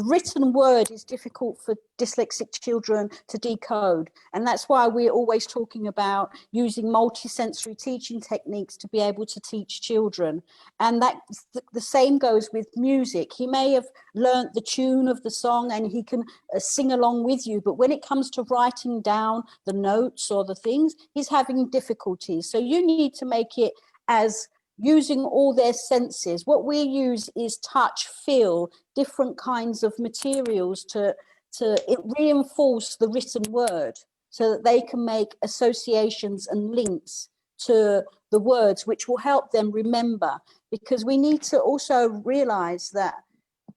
written word is difficult for dyslexic children to decode. And that's why we're always talking about using multisensory teaching techniques to be able to teach children. And that the same goes with music. He may have learnt the tune of the song and he can sing along with you, but when it comes to writing down the notes or the things, he's having difficulties. So you need to make it as using all their senses. What we use is touch, feel, different kinds of materials to reinforce the written word so that they can make associations and links to the words, which will help them remember. Because we need to also realize that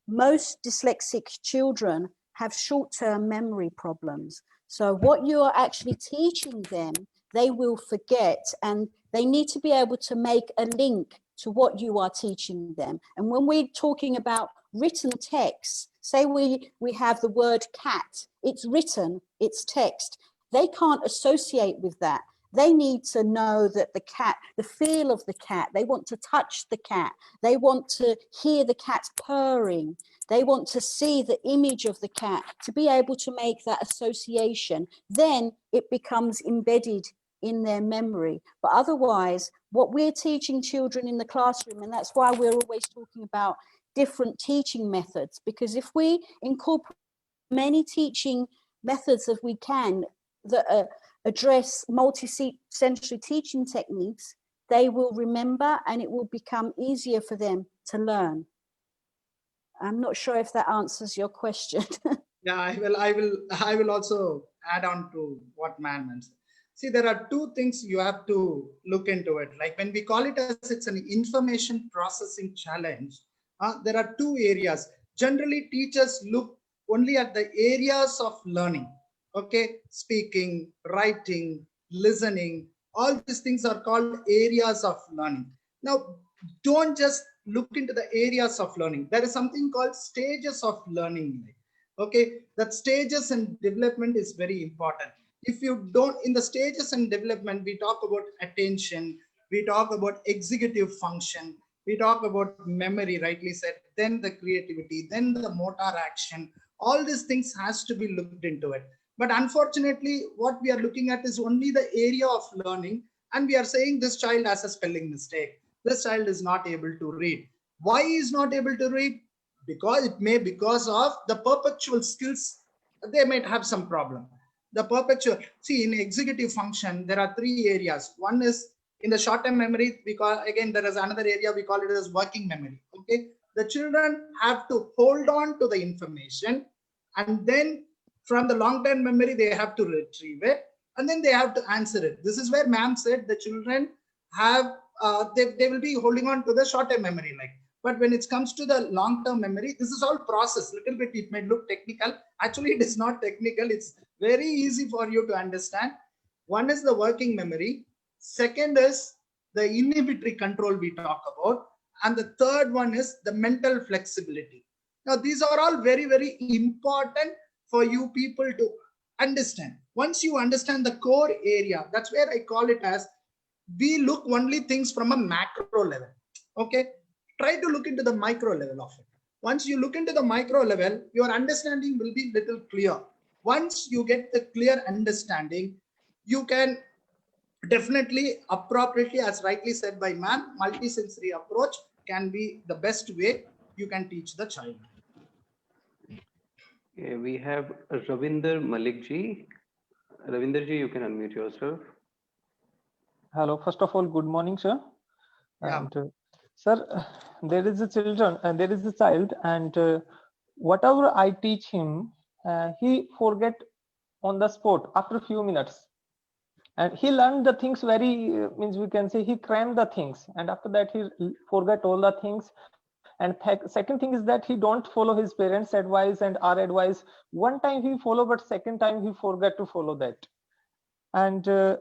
most dyslexic children have short-term memory problems. So what you're actually teaching them, they will forget, and they need to be able to make a link to what you are teaching them. And when we're talking about written text, say we have the word cat, it's written, it's text. They can't associate with that. They need to know that the cat, the feel of the cat, they want to touch the cat, they want to hear the cat purring, they want to see the image of the cat, to be able to make that association. Then it becomes embedded in their memory. But otherwise, what we're teaching children in the classroom, and that's why we're always talking about different teaching methods, because if we incorporate many teaching methods as we can that address multi-sensory teaching techniques, they will remember and it will become easier for them to learn. I'm not sure if that answers your question. Yeah, I will also add on to what man mentioned. See, there are two things you have to look into it. Like when we call it as it's an information processing challenge, there are two areas. Generally, teachers look only at the areas of learning. Okay, speaking, writing, listening, all these things are called areas of learning. Now, don't just look into the areas of learning. There is something called stages of learning. Okay, that stages and development is very important. If you don't, in the stages and development, we talk about attention, we talk about executive function, we talk about memory, rightly said, then the creativity, then the motor action. All these things has to be looked into it. But unfortunately, what we are looking at is only the area of learning, and we are saying this child has a spelling mistake. This child is not able to read. Why is not able to read? Because of the perpetual skills, they might have some problem. The perpetual, see, in executive function, there are 3 areas. One is in the short-term memory, because again, there is another area, we call it as working memory. Okay, the children have to hold on to the information, and then from the long-term memory, they have to retrieve it, and then they have to answer it. This is where ma'am said the children have, they will be holding on to the short-term memory, like. But when it comes to the long-term memory, this is all process. Little bit, it may look technical. Actually, it is not technical. It's very easy for you to understand. One is the working memory. Second is the inhibitory control we talk about. And the third one is the mental flexibility. Now, these are all very, very important for you people to understand. Once you understand the core area, that's where I call it as, we look only things from a macro level. Okay, try to look into the micro level of it. Once you look into the micro level, your understanding will be little clear. Once you get the clear understanding, you can definitely appropriately, as rightly said by ma'am, multisensory approach can be the best way you can teach the child. Okay, we have Ravinder Malik ji. Ravinder ji, you can unmute yourself. Hello, first of all, good morning, sir. Yeah. And sir, there is a child, and whatever I teach him, he forget on the spot after a few minutes, and he learned the things very means we can say he crammed the things, and after that he forget all the things. And second thing is that he don't follow his parents' advice and our advice. One time he follow, but second time he forget to follow that. And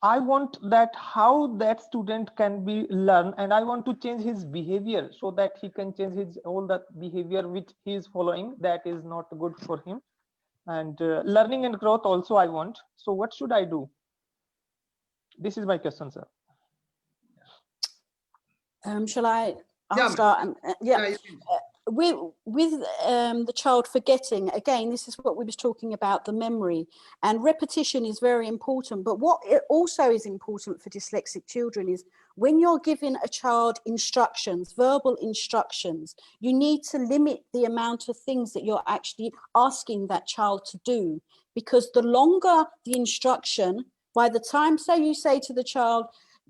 I want that how that student can be learn, and I want to change his behavior so that he can change his all that behavior which he is following that is not good for him. And learning and growth also I want. So what should I do? This is my question, sir. Shall I? I'll Yeah, start. yeah, you can. With the child forgetting, again, this is what we was talking about, the memory, and repetition is very important. But what it also is important for dyslexic children is when you're giving a child instructions, verbal instructions, you need to limit the amount of things that you're actually asking that child to do, because the longer the instruction, by the time, say you say to the child,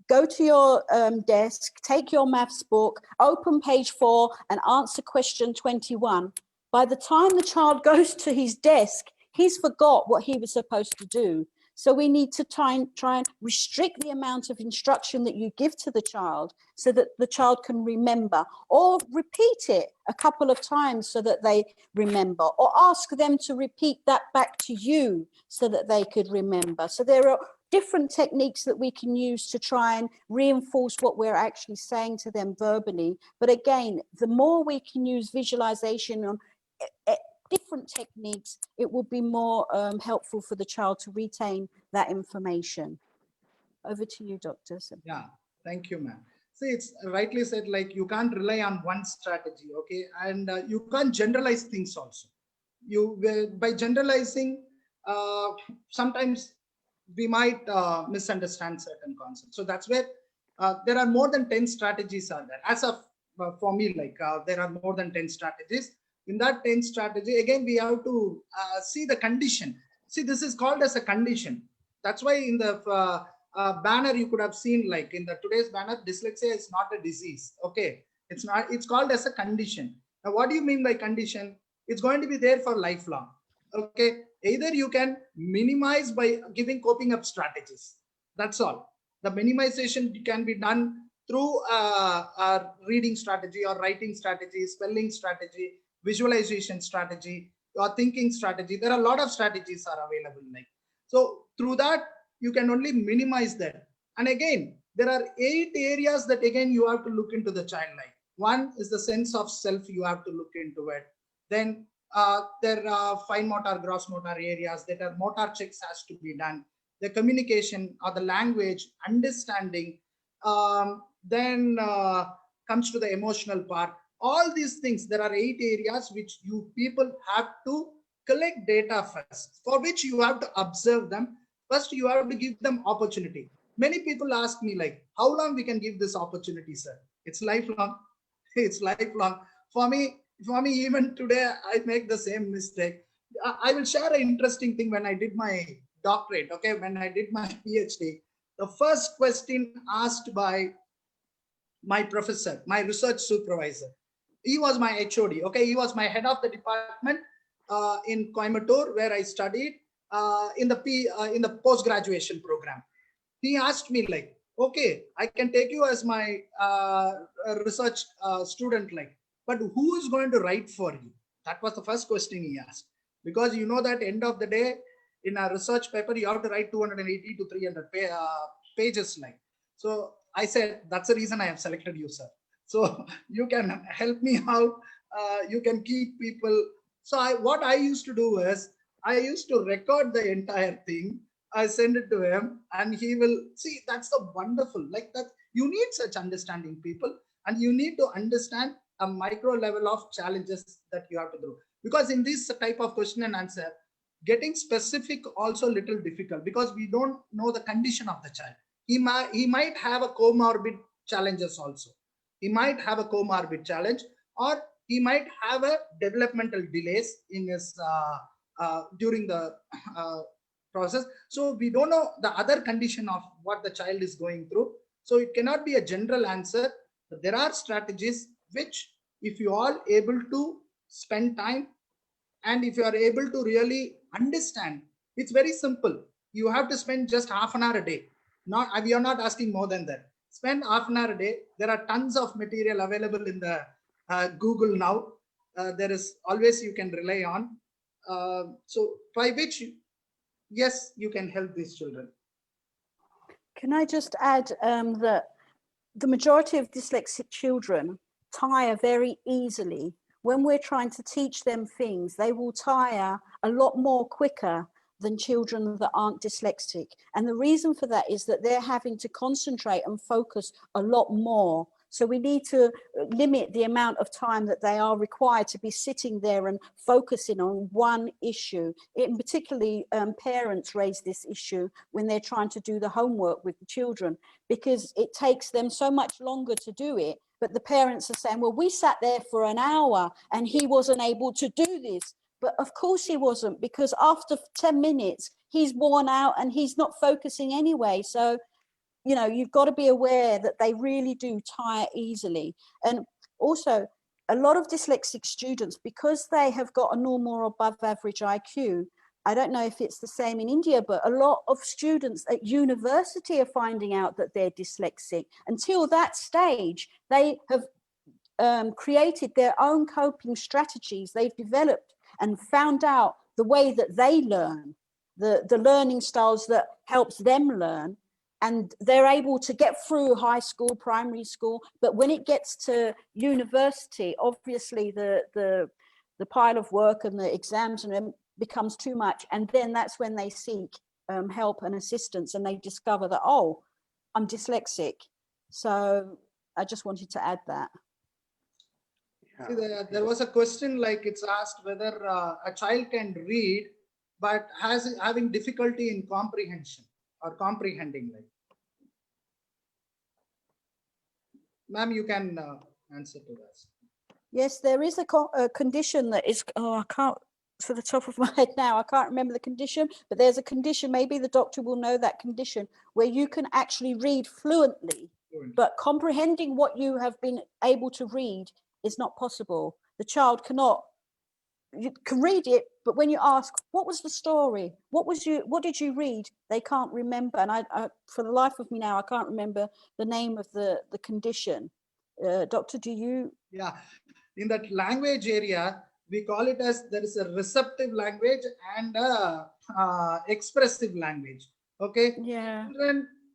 go to your desk, take your maths book, open page 4 and answer question 21. By the time the child goes to his desk, he's forgot what he was supposed to do. So we need to try and restrict the amount of instruction that you give to the child so that the child can remember, or repeat it a couple of times so that they remember, or ask them to repeat that back to you so that they could remember. So there are different techniques that we can use to try and reinforce what we're actually saying to them verbally. But again, the more we can use visualization on different techniques, it will be more helpful for the child to retain that information. Over to you, Dr. Subha. Yeah, thank you, ma'am. See, it's rightly said, like you can't rely on one strategy, okay? And you can't generalize things also. By generalizing, sometimes we might misunderstand certain concepts. So that's where there are more than 10 strategies are there. As of for me, like there are more than 10 strategies. In that 10 strategy, again, we have to see the condition. See, this is called as a condition. That's why in the banner you could have seen, like in the today's banner, dyslexia is not a disease. Okay, it's not. It's called as a condition. Now, what do you mean by condition? It's going to be there for lifelong. Okay, either you can minimize by giving coping up strategies. That's all. The minimization can be done through a reading strategy or writing strategy, spelling strategy, visualization strategy, or thinking strategy. There are a lot of strategies are available. Like, so through that, you can only minimize that. And again, there are 8 areas that again you have to look into the child life. One is the sense of self. You have to look into it. Then there are fine motor, gross motor areas that are motor checks has to be done. The communication or the language, understanding, then comes to the emotional part. All these things, there are 8 areas which you people have to collect data first, for which you have to observe them. First, you have to give them opportunity. Many people ask me like, how long we can give this opportunity, sir? It's lifelong. It's lifelong. For me, even today, I make the same mistake. I will share an interesting thing when I did my doctorate, okay, when I did my PhD. The first question asked by my professor, my research supervisor, he was my HOD, okay, he was my head of the department in Coimbatore, where I studied in the post-graduation program. He asked me like, okay, I can take you as my research student, like, but who is going to write for you? That was the first question he asked, because you know that end of the day, in a research paper, you have to write 280 to 300 pages, like. So I said, that's the reason I have selected you, sir. So you can help me out. You can keep people. So what I used to do is, I used to record the entire thing. I send it to him, and he will see. That's the wonderful, like that. You need such understanding, people, and you need to understand a micro level of challenges that you have to do. Because in this type of question and answer, getting specific also little difficult, because we don't know the condition of the child. He might have a comorbid challenges also. He might have a comorbid challenge, or he might have a developmental delays in his during the process. So we don't know the other condition of what the child is going through. So it cannot be a general answer. But there are strategies which, if you are able to spend time, and if you are able to really understand, it's very simple. You have to spend just half an hour a day. We are not asking more than that. Spend half an hour a day. There are tons of material available in the Google now. There is always you can rely on. So by which, yes, you can help these children. Can I just add that the majority of dyslexic children tire very easily. When we're trying to teach them things, they will tire a lot more quicker than children that aren't dyslexic. And the reason for that is that they're having to concentrate and focus a lot more. So we need to limit the amount of time that they are required to be sitting there and focusing on one issue. In particularly, parents raise this issue when they're trying to do the homework with the children, because it takes them so much longer to do it. But the parents are saying, well, we sat there for an hour and he wasn't able to do this. But of course he wasn't, because after 10 minutes, he's worn out and he's not focusing anyway. So, you know, you've got to be aware that they really do tire easily. And also, a lot of dyslexic students, because they have got a normal or above average IQ, I don't know if it's the same in India, but a lot of students at university are finding out that they're dyslexic. Until that stage, they have created their own coping strategies. They've developed and found out the way that they learn, the learning styles that helps them learn. And they're able to get through high school, primary school. But when it gets to university, obviously the pile of work and the exams and becomes too much. And then that's when they seek help and assistance, and they discover that, oh, I'm dyslexic. So I just wanted to add that. See, there was a question, like it's asked whether a child can read but having difficulty in comprehension or comprehending. Like, ma'am, you can answer to that. Yes, there is a condition that is, I can't, for the top of my head now, I can't remember the condition, but there's a condition, maybe the doctor will know that condition, where you can actually read fluently, but comprehending what you have been able to read is not possible. The child cannot, you can read it, but when you ask, what was the story? What did you read? They can't remember. And I for the life of me now, I can't remember the name of the condition. Doctor, do you? Yeah, in that language area, we call it as, there is a receptive language and a expressive language. Okay. Yeah.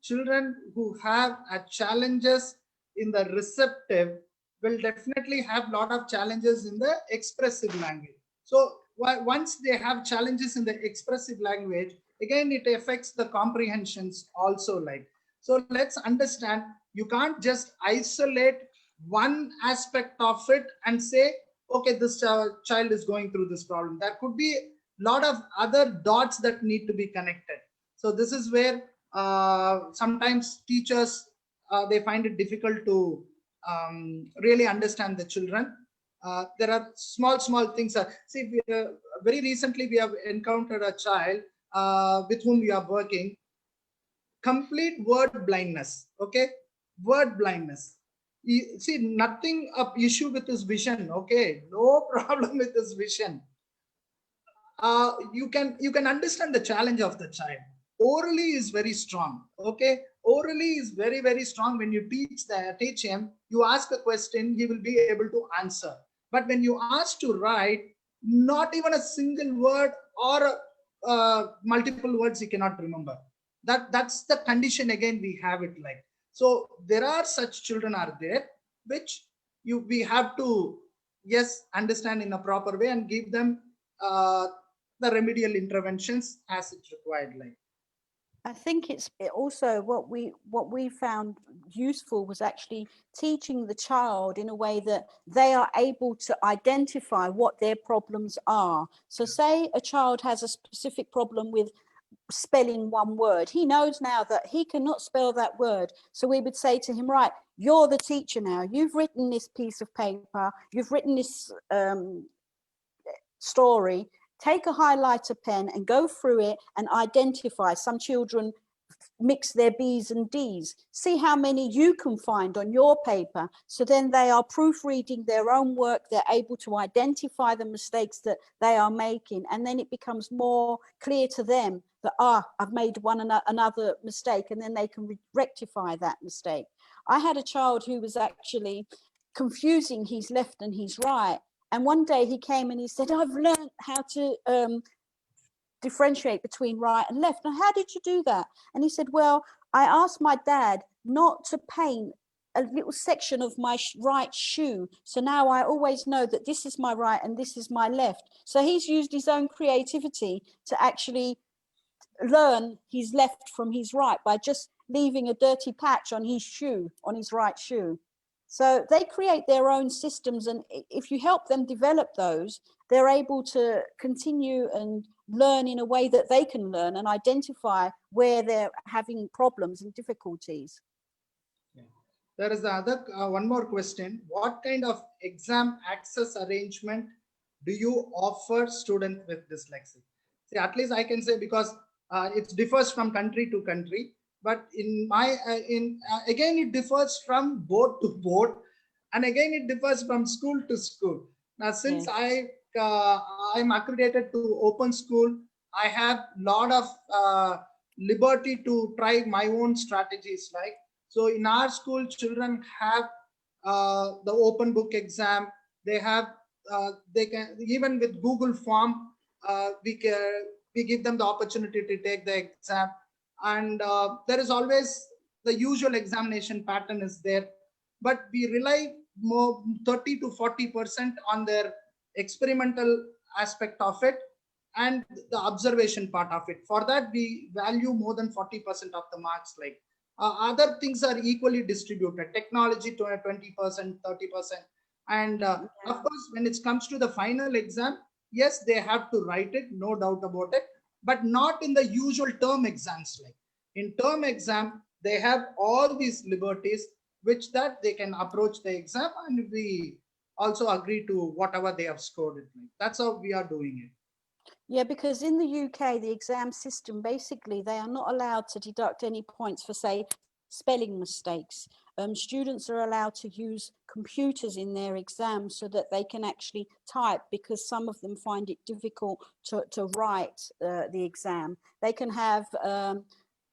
Children who have challenges in the receptive will definitely have a lot of challenges in the expressive language. So once they have challenges in the expressive language, again, it affects the comprehensions also. Like, so let's understand, you can't just isolate one aspect of it and say, okay, this child is going through this problem. There could be a lot of other dots that need to be connected. So this is where sometimes teachers, they find it difficult to really understand the children. There are small things. See, very recently we have encountered a child with whom we are working, complete word blindness. Okay, word blindness. See, nothing of issue with his vision. Okay, no problem with his vision. You can understand the challenge of the child. Orally is very strong. Okay, orally is very strong. When you teach him, you ask a question, he will be able to answer. But when you ask to write, not even a single word or multiple words he cannot remember. That's the condition. Again, we have it like. So there are such children are there, which we have to, yes, understand in a proper way and give them the remedial interventions as it's required. Like, I think it also what we found useful was actually teaching the child in a way that they are able to identify what their problems are. So say a child has a specific problem with spelling one word. He knows now that he cannot spell that word. So we would say to him, right, you're the teacher now. You've written this piece of paper. You've written this story. Take a highlighter pen and go through it and identify. Some children mix their B's and D's. See how many you can find on your paper. So then they are proofreading their own work. They're able to identify the mistakes that they are making. And then it becomes more clear to them that, I've made another mistake, and then they can rectify that mistake. I had a child who was actually confusing his left and his right. And one day he came and he said, I've learned how to differentiate between right and left. And how did you do that? And he said, well, I asked my dad not to paint a little section of my right shoe. So now I always know that this is my right and this is my left. So he's used his own creativity to actually learn his left from his right by just leaving a dirty patch on his shoe, on his right shoe. So they create their own systems, and if you help them develop those, they're able to continue and learn in a way that they can learn and identify where they're having problems and difficulties. yeah. There is the other one more question. What kind of exam access arrangement do you offer students with dyslexia? See, at least I can say, because it differs from country to country. But in my again, it differs from board to board, and again it differs from school to school. Now, since I'm accredited to Open School, I have lot of liberty to try my own strategies. Like, so in our school, children have the open book exam. They have they can, even with Google form, we give them the opportunity to take the exam. And there is always the usual examination pattern is there, but we rely more 30 to 40% on their experimental aspect of it and the observation part of it. For that, we value more than 40% of the marks. Like, other things are equally distributed. Technology to 20%, 30%. And of course, when it comes to the final exam, yes, they have to write it, no doubt about it, but not in the usual term exams. Like, in term exam, they have all these liberties, which that they can approach the exam, and we also agree to whatever they have scored it. Like, that's how we are doing it. Yeah, because in the UK, the exam system, basically, they are not allowed to deduct any points for, say, spelling mistakes. Students are allowed to use computers in their exams so that they can actually type, because some of them find it difficult to write the exam. They can have an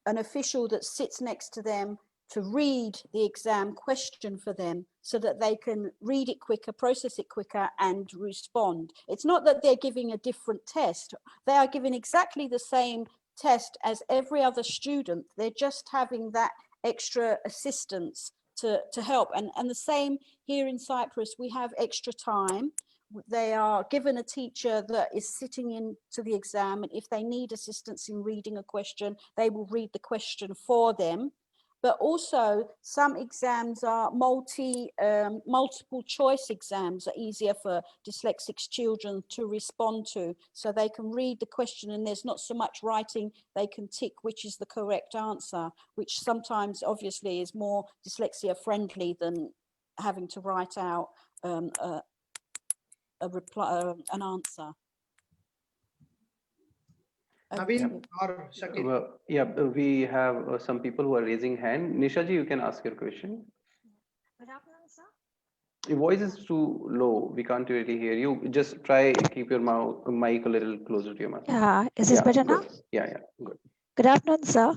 official that sits next to them to read the exam question for them so that they can read it quicker, process it quicker, and respond. It's not that they're giving a different test. They are giving exactly the same test as every other student. They're just having that extra assistance to help. And the same here in Cyprus, we have extra time. They are given a teacher that is sitting into the exam, and if they need assistance in reading a question, they will read the question for them. But also some exams are multiple choice exams are easier for dyslexic children to respond to, so they can read the question and there's not so much writing, they can tick which is the correct answer, which sometimes obviously is more dyslexia friendly than having to write out a reply, an answer. NAVEEN or Shakil? Yeah, we have some people who are raising hand. Nisha ji, you can ask your question. Good afternoon, sir. Your voice is too low. We can't really hear you. Just try keep your mic a little closer to your mouth. Yeah, is this better now? Good. Yeah, good. Good afternoon, sir.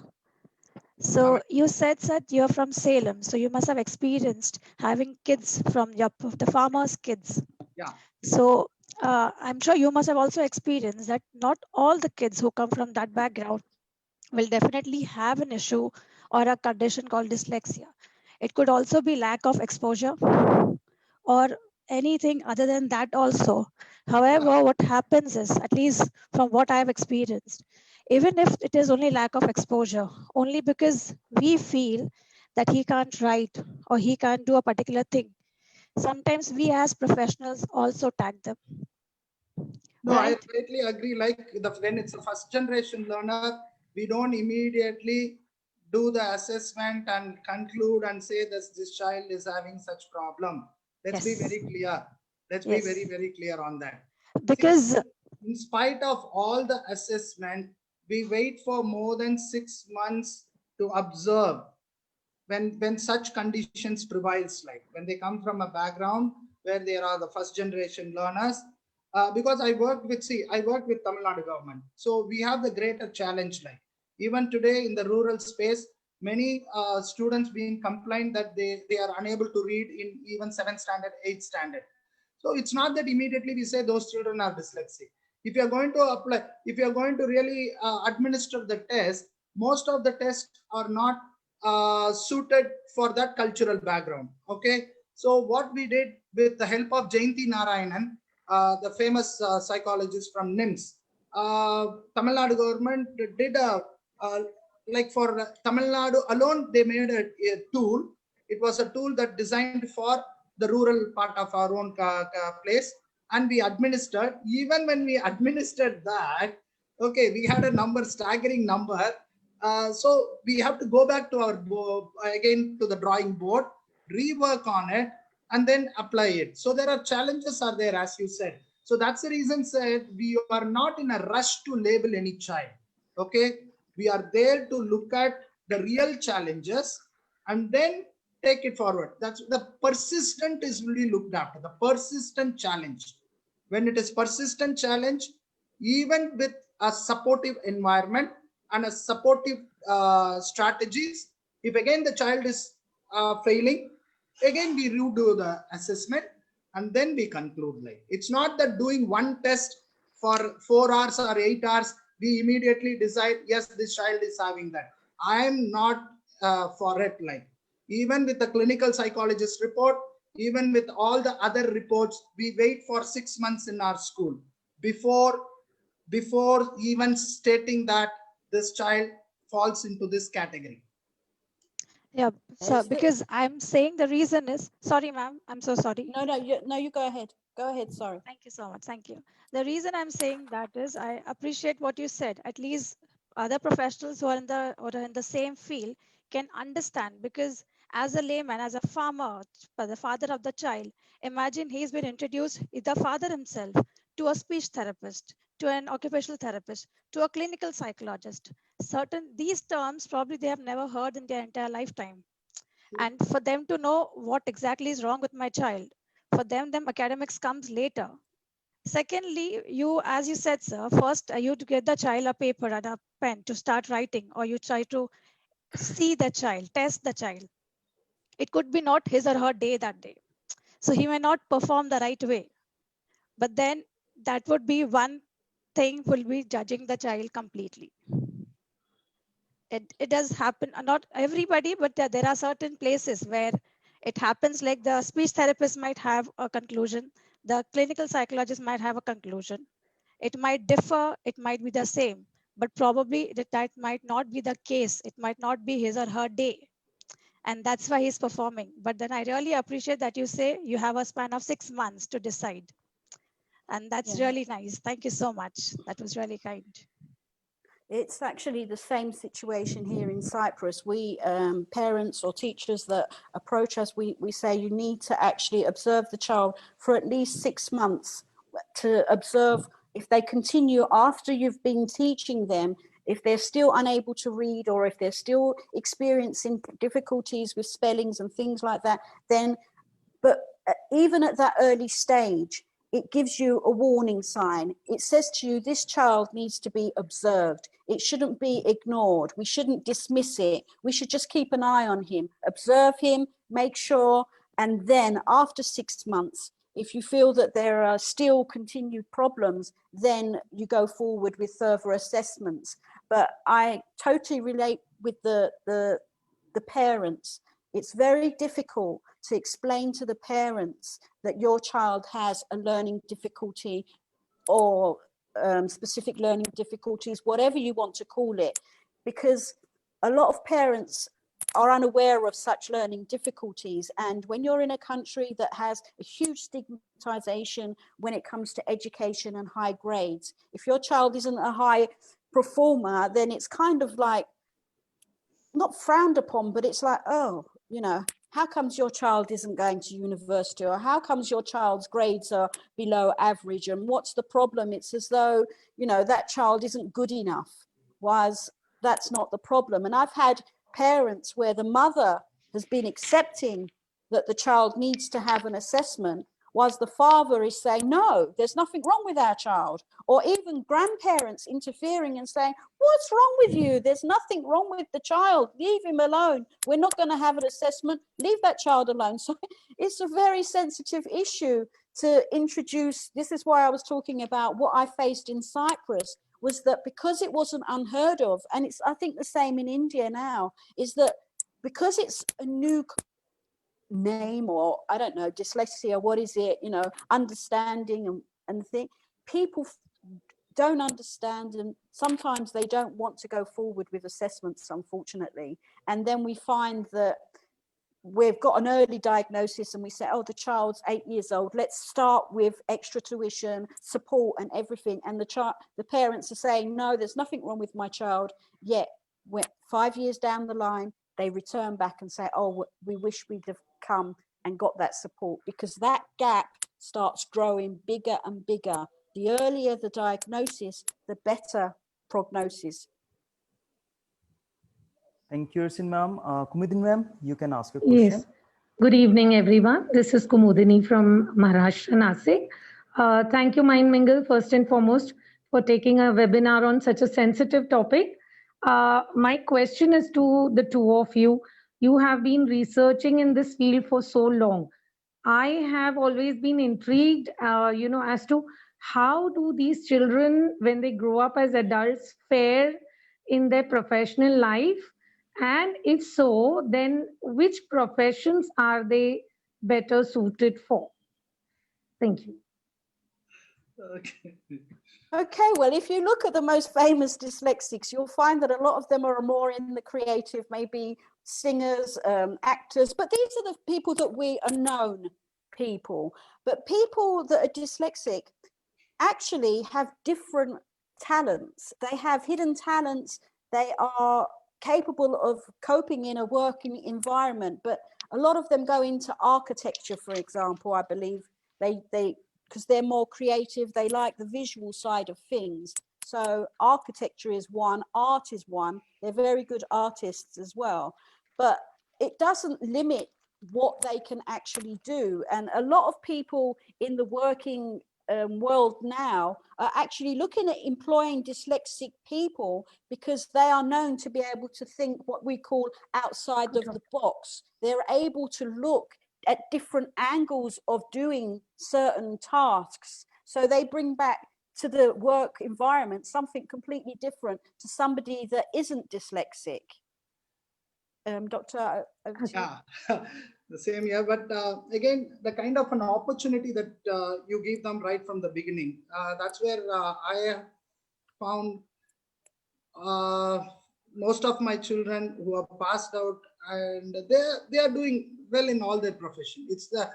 So you said that you're from Salem, so you must have experienced having kids from the farmers' kids. Yeah. So I'm sure you must have also experienced that not all the kids who come from that background will definitely have an issue or a condition called dyslexia. It could also be lack of exposure or anything other than that also. However, what happens is, at least from what I've experienced, even if it is only lack of exposure, only because we feel that he can't write or he can't do a particular thing, sometimes we as professionals also tag them. No, right? I greatly agree. Like when it's a first generation learner, we don't immediately do the assessment and conclude and say that this child is having such problem. Let's be very clear. Let's be very, very clear on that. Because in spite of all the assessment, we wait for more than 6 months to observe when such conditions prevails, like when they come from a background where they are the first generation learners. Because I worked with Tamil Nadu government. So we have the greater challenge, like even today in the rural space, many students being complained that they are unable to read in even 7th standard, 8th standard. So it's not that immediately we say those children are dyslexic. If you are going to apply, if you are going to really administer the test, most of the tests are not suited for that cultural background. Okay. So what we did with the help of Jayanti Narayanan, the famous psychologist from NIMS, Tamil Nadu government did like for Tamil Nadu alone, they made a tool. It was a tool that designed for the rural part of our own place, and we administered. Even when we administered that, okay, we had a number, staggering number. So we have to go back to our again to the drawing board, rework on it, and then apply it. So there are challenges are there, as you said. So that's the reason said we are not in a rush to label any child. Okay, we are there to look at the real challenges and then take it forward. That's the persistent is really looked after, the persistent challenge. When it is persistent challenge, even with a supportive environment and a supportive strategies, if again the child is failing, again we redo the assessment and then we conclude. Like it's not that doing one test for 4 hours or 8 hours, we immediately decide, yes, this child is having that. I am not for it. Like even with the clinical psychologist report, even with all the other reports, we wait for 6 months in our school before even stating that this child falls into this category. Yeah, so because I'm saying the reason is, sorry, ma'am, I'm so sorry. No, you go ahead. Go ahead, sorry. Thank you so much. Thank you. The reason I'm saying that is I appreciate what you said. At least other professionals who are in the same field can understand, because as a layman, as a farmer, the father of the child, imagine he's been introduced, the father himself, to a speech therapist, to an occupational therapist, to a clinical psychologist. These terms probably they have never heard in their entire lifetime. And for them to know what exactly is wrong with my child, for them academics comes later. Secondly, you, as you said, sir, first you to get the child a paper and a pen to start writing, or you try to see the child, test the child. It could be not his or her day that day. So he may not perform the right way. But then that would be one thing, will be judging the child completely. It does happen, not everybody, but there are certain places where it happens. Like the speech therapist might have a conclusion, the clinical psychologist might have a conclusion. It might differ, it might be the same, but probably that might not be the case. It might not be his or her day. and that's why he's performing. But then I really appreciate that you say you have a span of 6 months to decide. And that's really nice. Thank you so much. That was really kind. It's actually the same situation here in Cyprus. We, parents or teachers that approach us, we say you need to actually observe the child for at least 6 months to observe if they continue after you've been teaching them, if they're still unable to read or if they're still experiencing difficulties with spellings and things like that, then, but even at that early stage, it gives you a warning sign. It says to you, this child needs to be observed. It shouldn't be ignored. We shouldn't dismiss it. We should just keep an eye on him, observe him, make sure. And then after 6 months, if you feel that there are still continued problems, then you go forward with further assessments. But I totally relate with the parents. It's very difficult to explain to the parents that your child has a learning difficulty or specific learning difficulties, whatever you want to call it, because a lot of parents are unaware of such learning difficulties. And when you're in a country that has a huge stigmatization when it comes to education and high grades, if your child isn't a high performer, then it's kind of like not frowned upon, but it's like, oh, you know, how comes your child isn't going to university, or how comes your child's grades are below average, and what's the problem? It's as though, you know, that child isn't good enough, whereas that's not the problem. And I've had parents where the mother has been accepting that the child needs to have an assessment, whilst the father is saying, no, there's nothing wrong with our child, or even grandparents interfering and saying, what's wrong with you? There's nothing wrong with the child. Leave him alone. We're not going to have an assessment. Leave that child alone. So it's a very sensitive issue to introduce. This is why I was talking about what I faced in Cyprus, was that because it wasn't unheard of, and it's, I think, the same in India now, is that because it's a new name, or I don't know, dyslexia, what is it, you know, understanding and thing, people don't understand, and sometimes they don't want to go forward with assessments, unfortunately. And then we find that we've got an early diagnosis and we say, oh, the child's 8 years old, let's start with extra tuition, support and everything. And the parents are saying, no, there's nothing wrong with my child. Yet when 5 years down the line, they return back and say, oh, we wish we'd have come and got that support, because that gap starts growing bigger and bigger. The earlier the diagnosis, the better prognosis. Thank you, Arsin ma'am. Kumudin ma'am, you can ask a question. Yes. Good evening, everyone. This is Kumudini from Maharashtra, Nasik. Thank you, Mind Mingle, first and foremost, for taking a webinar on such a sensitive topic. My question is to the two of you. You have been researching in this field for so long. I have always been intrigued, as to how do these children, when they grow up as adults, fare in their professional life? And if so, then which professions are they better suited for? Thank you. Okay, well, if you look at the most famous dyslexics, you'll find that a lot of them are more in the creative, maybe singers, actors, but these are the people that we are known people. But people that are dyslexic actually have different talents. They have hidden talents. They are capable of coping in a working environment, but a lot of them go into architecture, for example. I believe they because they're more creative, they like the visual side of things. So architecture is one, art is one. They're very good artists as well, but it doesn't limit what they can actually do. And a lot of people in the working world now are actually looking at employing dyslexic people, because they are known to be able to think what we call outside of the box. They're able to look at different angles of doing certain tasks. So they bring back to the work environment something completely different to somebody that isn't dyslexic. Doctor, yeah, the same here. But again, the kind of an opportunity that you give them right from the beginning, that's where I have found most of my children who have passed out and they are doing well in all their profession. It's the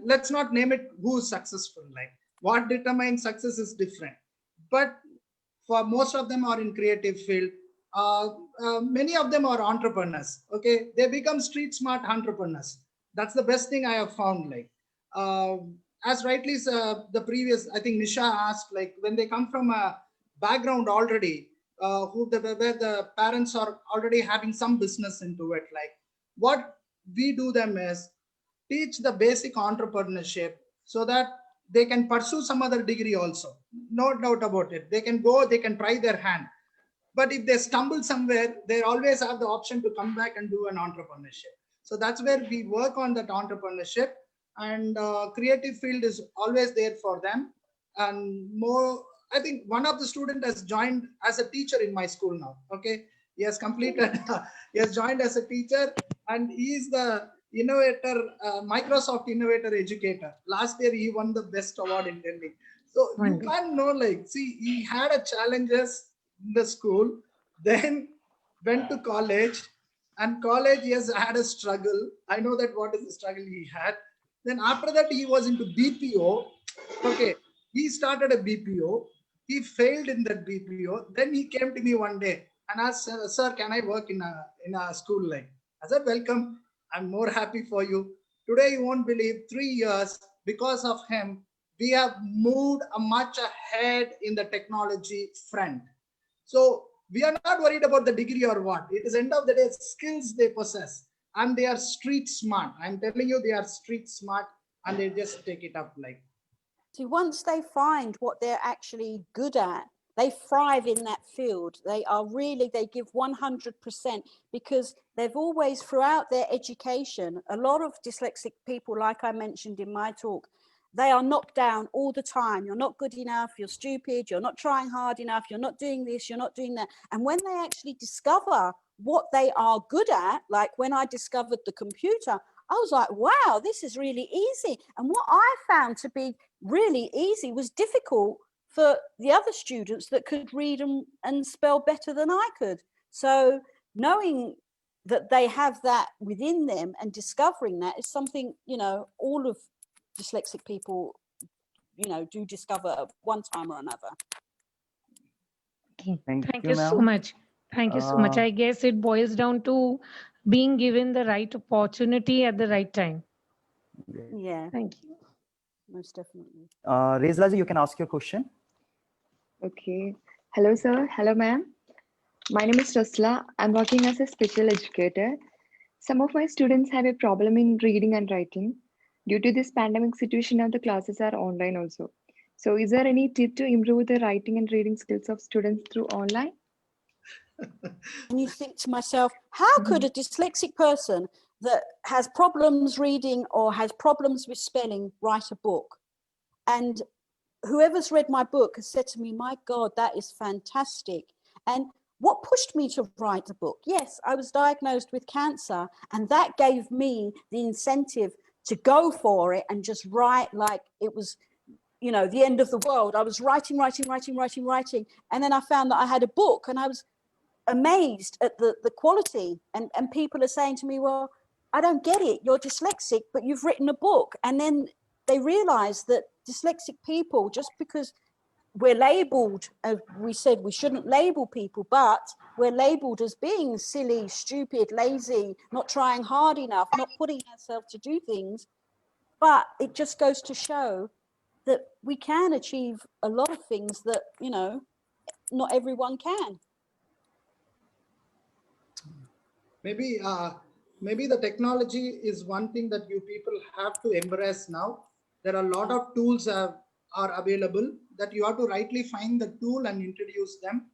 let's not name it who's successful. Like what determines success is different, but for most of them are in creative field. Many of them are entrepreneurs. Okay, they become street smart entrepreneurs. That's the best thing I have found. Like as rightly the previous, I think Nisha asked, like when they come from a background already, where the parents are already having some business into it, like what we do them is teach the basic entrepreneurship so that they can pursue some other degree also. No doubt about it. They can go, they can try their hand. But if they stumble somewhere, they always have the option to come back and do an entrepreneurship. So that's where we work on that entrepreneurship, and creative field is always there for them. And more, I think one of the student has joined as a teacher in my school now. Okay, he has completed, he has joined as a teacher, and he is the innovator, Microsoft innovator educator. Last year he won the best award in Delhi. So you can't know, like, see, he had a challenges in the school, then went to college, and college he has had a struggle. I know that what is the struggle he had. Then after that he was into BPO. Okay, he started a BPO. He failed in that BPO. Then he came to me one day and asked, "Sir, can I work in a school?" Like I said, "Welcome. I'm more happy for you." Today you won't believe, 3 years because of him, we have moved much ahead in the technology front. So we are not worried about the degree or what. It is end of the day skills they possess, and they are street smart. I'm telling you, they are street smart, and they just take it up like. So once they find what they're actually good at, they thrive in that field. They give 100% because they've always, throughout their education, a lot of dyslexic people, like I mentioned in my talk, they are knocked down all the time. You're not good enough, you're stupid, you're not trying hard enough, you're not doing this, you're not doing that. And when they actually discover what they are good at, like when I discovered the computer, I was like, wow, this is really easy. And what I found to be really easy was difficult for the other students that could read and spell better than I could. So knowing that they have that within them and discovering that is something, all of dyslexic people, do discover at one time or another. Thank you so much. Thank you so much. I guess it boils down to being given the right opportunity at the right time. Yeah. Thank you. Most definitely. Rezla ji, you can ask your question. Okay. Hello, sir. Hello, ma'am. My name is Rasla. I'm working as a special educator. Some of my students have a problem in reading and writing. Due to this pandemic situation, now the classes are online also. So is there any tip to improve the writing and reading skills of students through online? And you think to myself, how could a dyslexic person that has problems reading or has problems with spelling write a book? And whoever's read my book has said to me, my God, that is fantastic. And what pushed me to write the book? Yes, I was diagnosed with cancer, and that gave me the incentive to go for it and just write like it was, the end of the world. I was writing. And then I found that I had a book, and I was amazed at the quality. And people are saying to me, well, I don't get it. You're dyslexic, but you've written a book. And then they realize that dyslexic people, just because we're labeled, as we said, we shouldn't label people, but we're labeled as being silly, stupid, lazy, not trying hard enough, not putting ourselves to do things. But it just goes to show that we can achieve a lot of things that, not everyone can. Maybe the technology is one thing that you people have to embrace now. There are a lot of tools are available that you have to rightly find the tool and introduce them.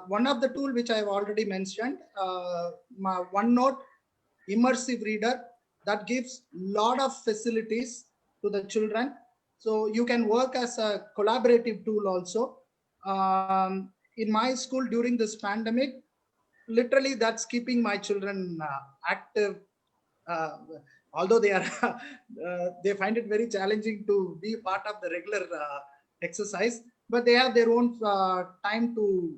One of the tool which I have already mentioned, my OneNote immersive reader, that gives lot of facilities to the children. So you can work as a collaborative tool also. In my school during this pandemic, literally that's keeping my children active, although they are they find it very challenging to be part of the regular exercise, but they have their own time to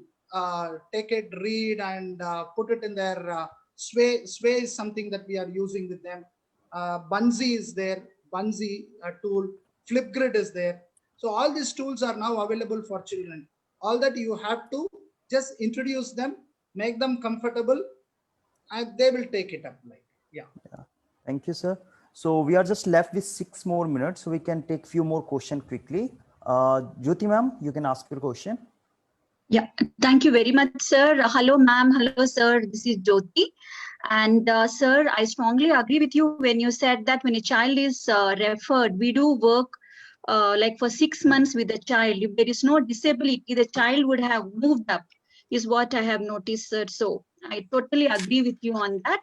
take it, read, and put it in their Sway is something that we are using with them. Bunzi is there, Bunzi tool. Flipgrid is there. So all these tools are now available for children. All that you have to just introduce them, make them comfortable, and they will take it up. Like, yeah. Thank you, sir. So we are just left with 6 more minutes, so we can take few more questions quickly. Jyoti ma'am, you can ask your question. Yeah, thank you very much, sir. Hello, ma'am. Hello, sir. This is Jyoti. And sir, I strongly agree with you when you said that when a child is referred, we do work like for 6 months with the child. If there is no disability, the child would have moved up, is what I have noticed, sir. So I totally agree with you on that.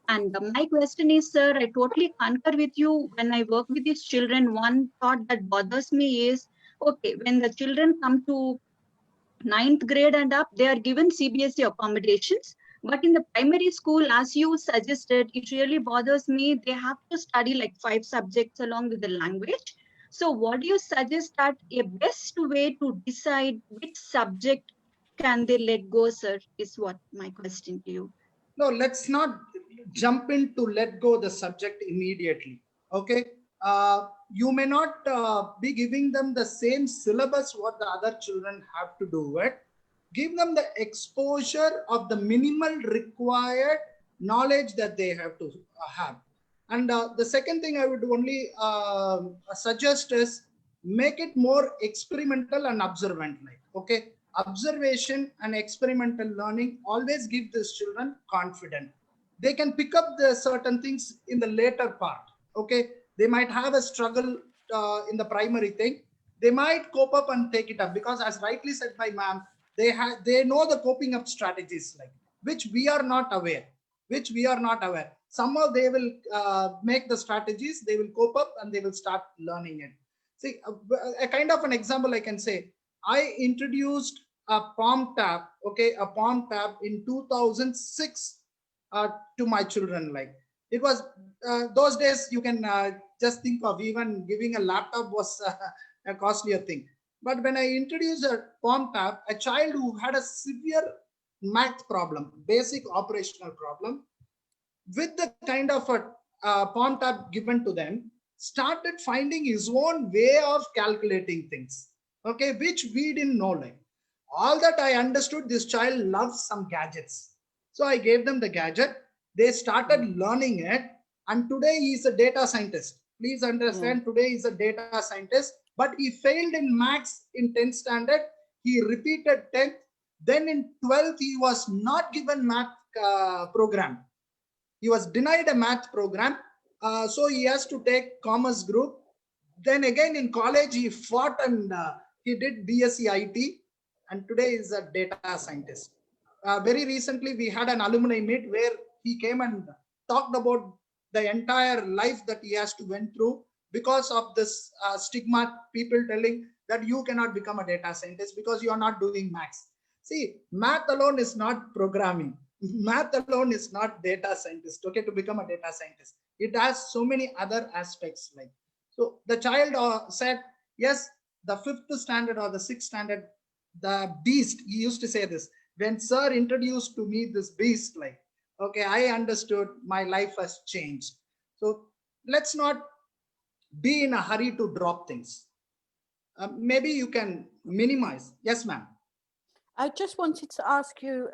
And my question is, sir, I totally concur with you. When I work with these children, one thought that bothers me is, okay, when the children come to 9th grade and up, they are given CBSE accommodations. But in the primary school, as you suggested, it really bothers me. They have to study like 5 subjects along with the language. So what do you suggest that a best way to decide which subject can they let go, sir, is what my question to you. No, let's not jump in to let go the subject immediately. Okay. You may not be giving them the same syllabus what the other children have to do it. Give them the exposure of the minimal required knowledge that they have to have. And the second thing I would only suggest is make it more experimental and observant. Like, okay, observation and experimental learning always give these children confidence. They can pick up the certain things in the later part. Okay, they might have a struggle in the primary thing. They might cope up and take it up, because as rightly said by ma'am, they know the coping up strategies, like which we are not aware. Somehow they will make the strategies, they will cope up and they will start learning it. See, a kind of an example I can say, I introduced a palm tap, okay, a palm tap in 2006 to my children. Like, it was those days, you can just think of even giving a laptop was a costlier thing. But when I introduced a palm tap, a child who had a severe math problem, basic operational problem, with the kind of a palm tap given to them, started finding his own way of calculating things, okay, which we didn't know. Like, all that I understood, this child loves some gadgets. So I gave them the gadget. They started learning it. And today he is a data scientist. Please understand, today he is a data scientist. But he failed in maths in 10th standard. He repeated 10th. Then in 12th, he was not given math program. He was denied a math program. So he has to take commerce group. Then again in college, he fought and he did BSc IT. And today is a data scientist. Very recently, we had an alumni meet where he came and talked about the entire life that he has to went through because of this stigma, people telling that you cannot become a data scientist because you are not doing maths. See, math alone is not programming. Math alone is not data scientist, okay, to become a data scientist. It has so many other aspects. Like, so the child said, yes, the 5th standard or the 6th standard, the beast, he used to say this, when sir introduced to me this beast, like, okay, I understood, my life has changed. So let's not be in a hurry to drop things. Maybe you can minimize. Yes, ma'am. I just wanted to ask you,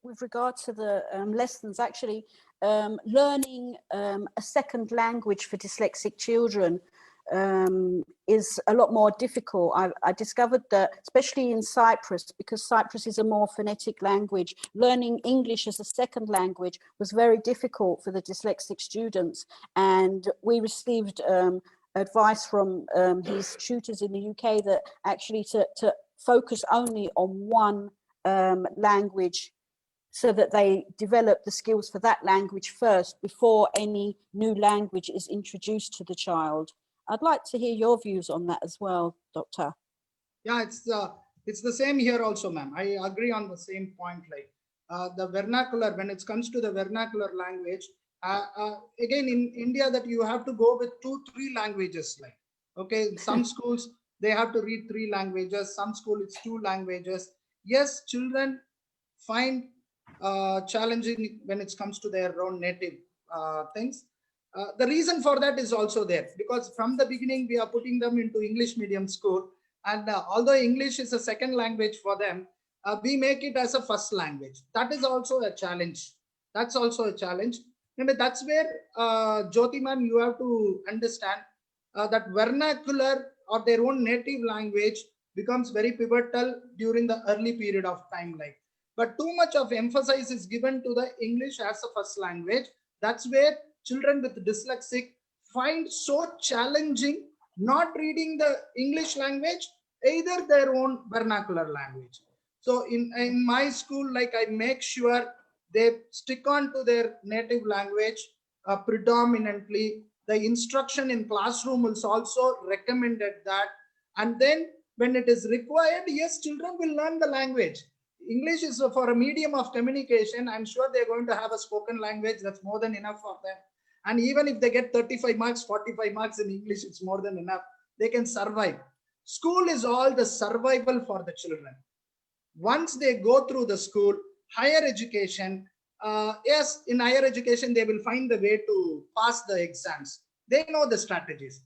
with regard to the lessons, actually, learning a second language for dyslexic children is a lot more difficult. I discovered that, especially in Cyprus, because Cyprus is a more phonetic language, learning English as a second language was very difficult for the dyslexic students. And we received advice from his tutors in the UK that actually to focus only on one language, so that they develop the skills for that language first before any new language is introduced to the child. I'd like to hear your views on that as well, Doctor. Yeah, it's the same here also, ma'am. I agree on the same point. Like the vernacular, when it comes to the vernacular language, again in India, that you have to go with 2-3 languages. Like, okay, some schools they have to read 3 languages. Some school it's 2 languages. Yes, children find challenging when it comes to their own native things. The reason for that is also there, because from the beginning we are putting them into English medium school, and although English is a second language for them, we make it as a first language. That is also a challenge. That's also a challenge. And that's where, Jyoti ma'am, you have to understand that vernacular or their own native language becomes very pivotal during the early period of time. But too much of emphasis is given to the English as a first language. That's where children with dyslexic find so challenging not reading the English language, either their own vernacular language. So in my school, I make sure they stick on to their native language predominantly. The instruction in classroom is also recommended that. And then when it is required, yes, children will learn the language. English is for a medium of communication. I'm sure they're going to have a spoken language. That's more than enough for them. And even if they get 35 marks, 45 marks in English, it's more than enough. They can survive. School is all the survival for the children. Once they go through the school, higher education, yes, in higher education, they will find the way to pass the exams. They know the strategies.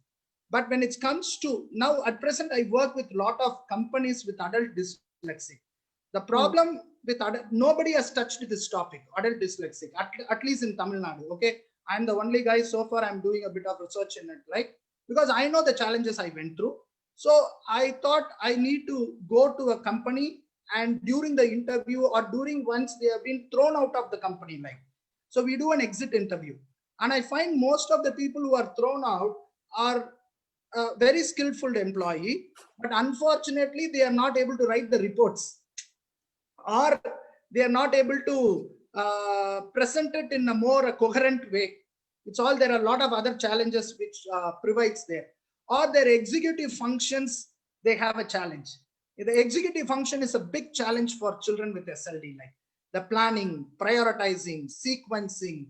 But when it comes to now, at present, I work with a lot of companies with adult dyslexic. The problem with adult, nobody has touched this topic, adult dyslexic, at least in Tamil Nadu. Okay, I'm the only guy so far. I'm doing a bit of research in it, because I know the challenges I went through. So I thought I need to go to a company, and during the interview or during once they have been thrown out of the company, so we do an exit interview, and I find most of the people who are thrown out are a very skillful employee, but unfortunately they are not able to write the reports, or they are not able to present it in a more coherent way. It's all, there are a lot of other challenges which provides there, or their executive functions, they have a challenge. The executive function is a big challenge for children with SLD, the planning, prioritizing, sequencing,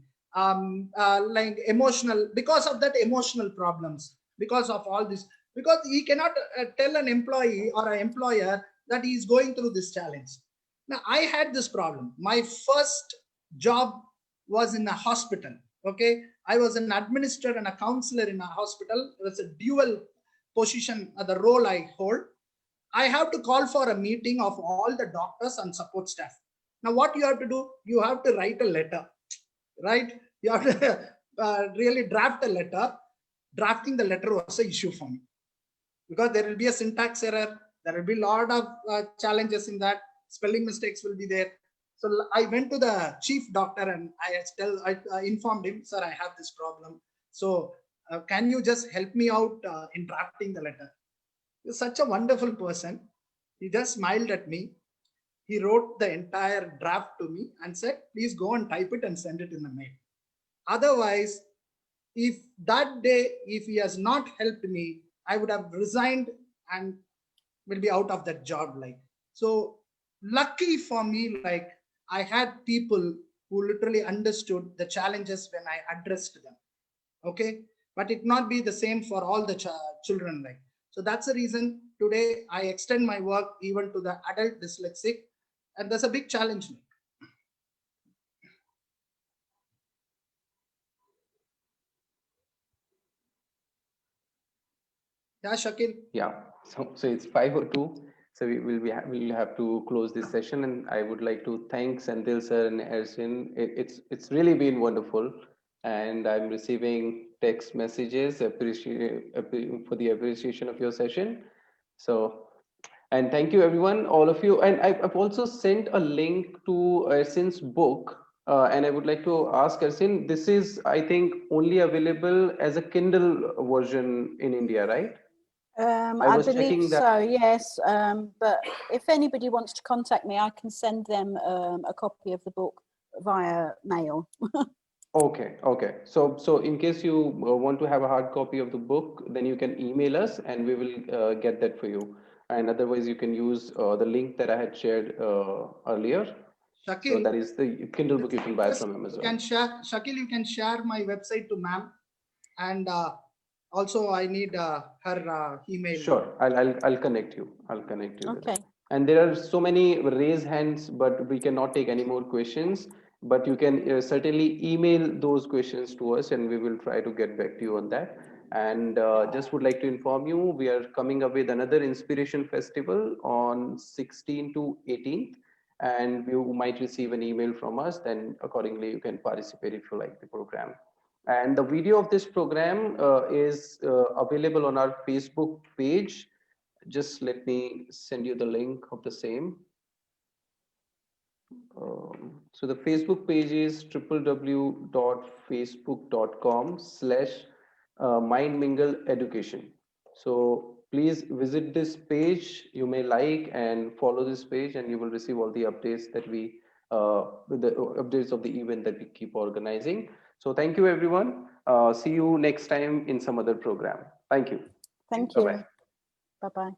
emotional, because of that emotional problems, because of all this, because he cannot tell an employee or an employer that he is going through this challenge. Now, I had this problem. My first job was in a hospital. Okay, I was an administrator and a counselor in a hospital. It was a dual position, the role I hold. I have to call for a meeting of all the doctors and support staff. Now, what you have to do, you have to write a letter, right? You have to really draft a letter. Drafting the letter was an issue for me, because there will be a syntax error. There will be a lot of challenges in that. Spelling mistakes will be there. So I went to the chief doctor and I informed him, sir, I have this problem. So can you just help me out in drafting the letter? He's such a wonderful person. He just smiled at me. He wrote the entire draft to me and said, please go and type it and send it in the mail. Otherwise, if that day, if he has not helped me, I would have resigned and will be out of that job. So lucky for me, I had people who literally understood the challenges when I addressed them. Okay, but it not be the same for all the children. So that's the reason today I extend my work even to the adult dyslexic, and there's a big challenge. Yeah, Shakil. Yeah, so it's 5:02. So we'll have to close this session, and I would like to thank Senthil sir and Ersin. It's really been wonderful, and I'm receiving text messages for the appreciation of your session. So, and thank you everyone, all of you. And I've also sent a link to Ersin's book, and I would like to ask Ersin, this is, I think, only available as a Kindle version in India, right? I believe so, yes. But if anybody wants to contact me, I can send them a copy of the book via mail. Okay. So in case you want to have a hard copy of the book, then you can email us and we will get that for you. And otherwise, you can use the link that I had shared earlier. Shakil, so that is the Kindle book you can buy from Amazon. You can share, Shakil, you can share my website to ma'am, and also I need her email. Sure, I'll connect you. I'll connect you. Okay. And there are so many raised hands, but we cannot take any more questions. But you can certainly email those questions to us, and we will try to get back to you on that. And just would like to inform you, we are coming up with another Inspiration Festival on 16th to 18th, and you might receive an email from us. Then accordingly, you can participate if you like the program. And the video of this program is available on our Facebook page. Just let me send you the link of the same. So the Facebook page is www.facebook.com/Mind Mingle Education. So please visit this page. You may like and follow this page, and you will receive all the updates that the updates of the event that we keep organizing. So thank you, everyone. See you next time in some other program. Thank you. Thank you. Bye-bye. Bye-bye.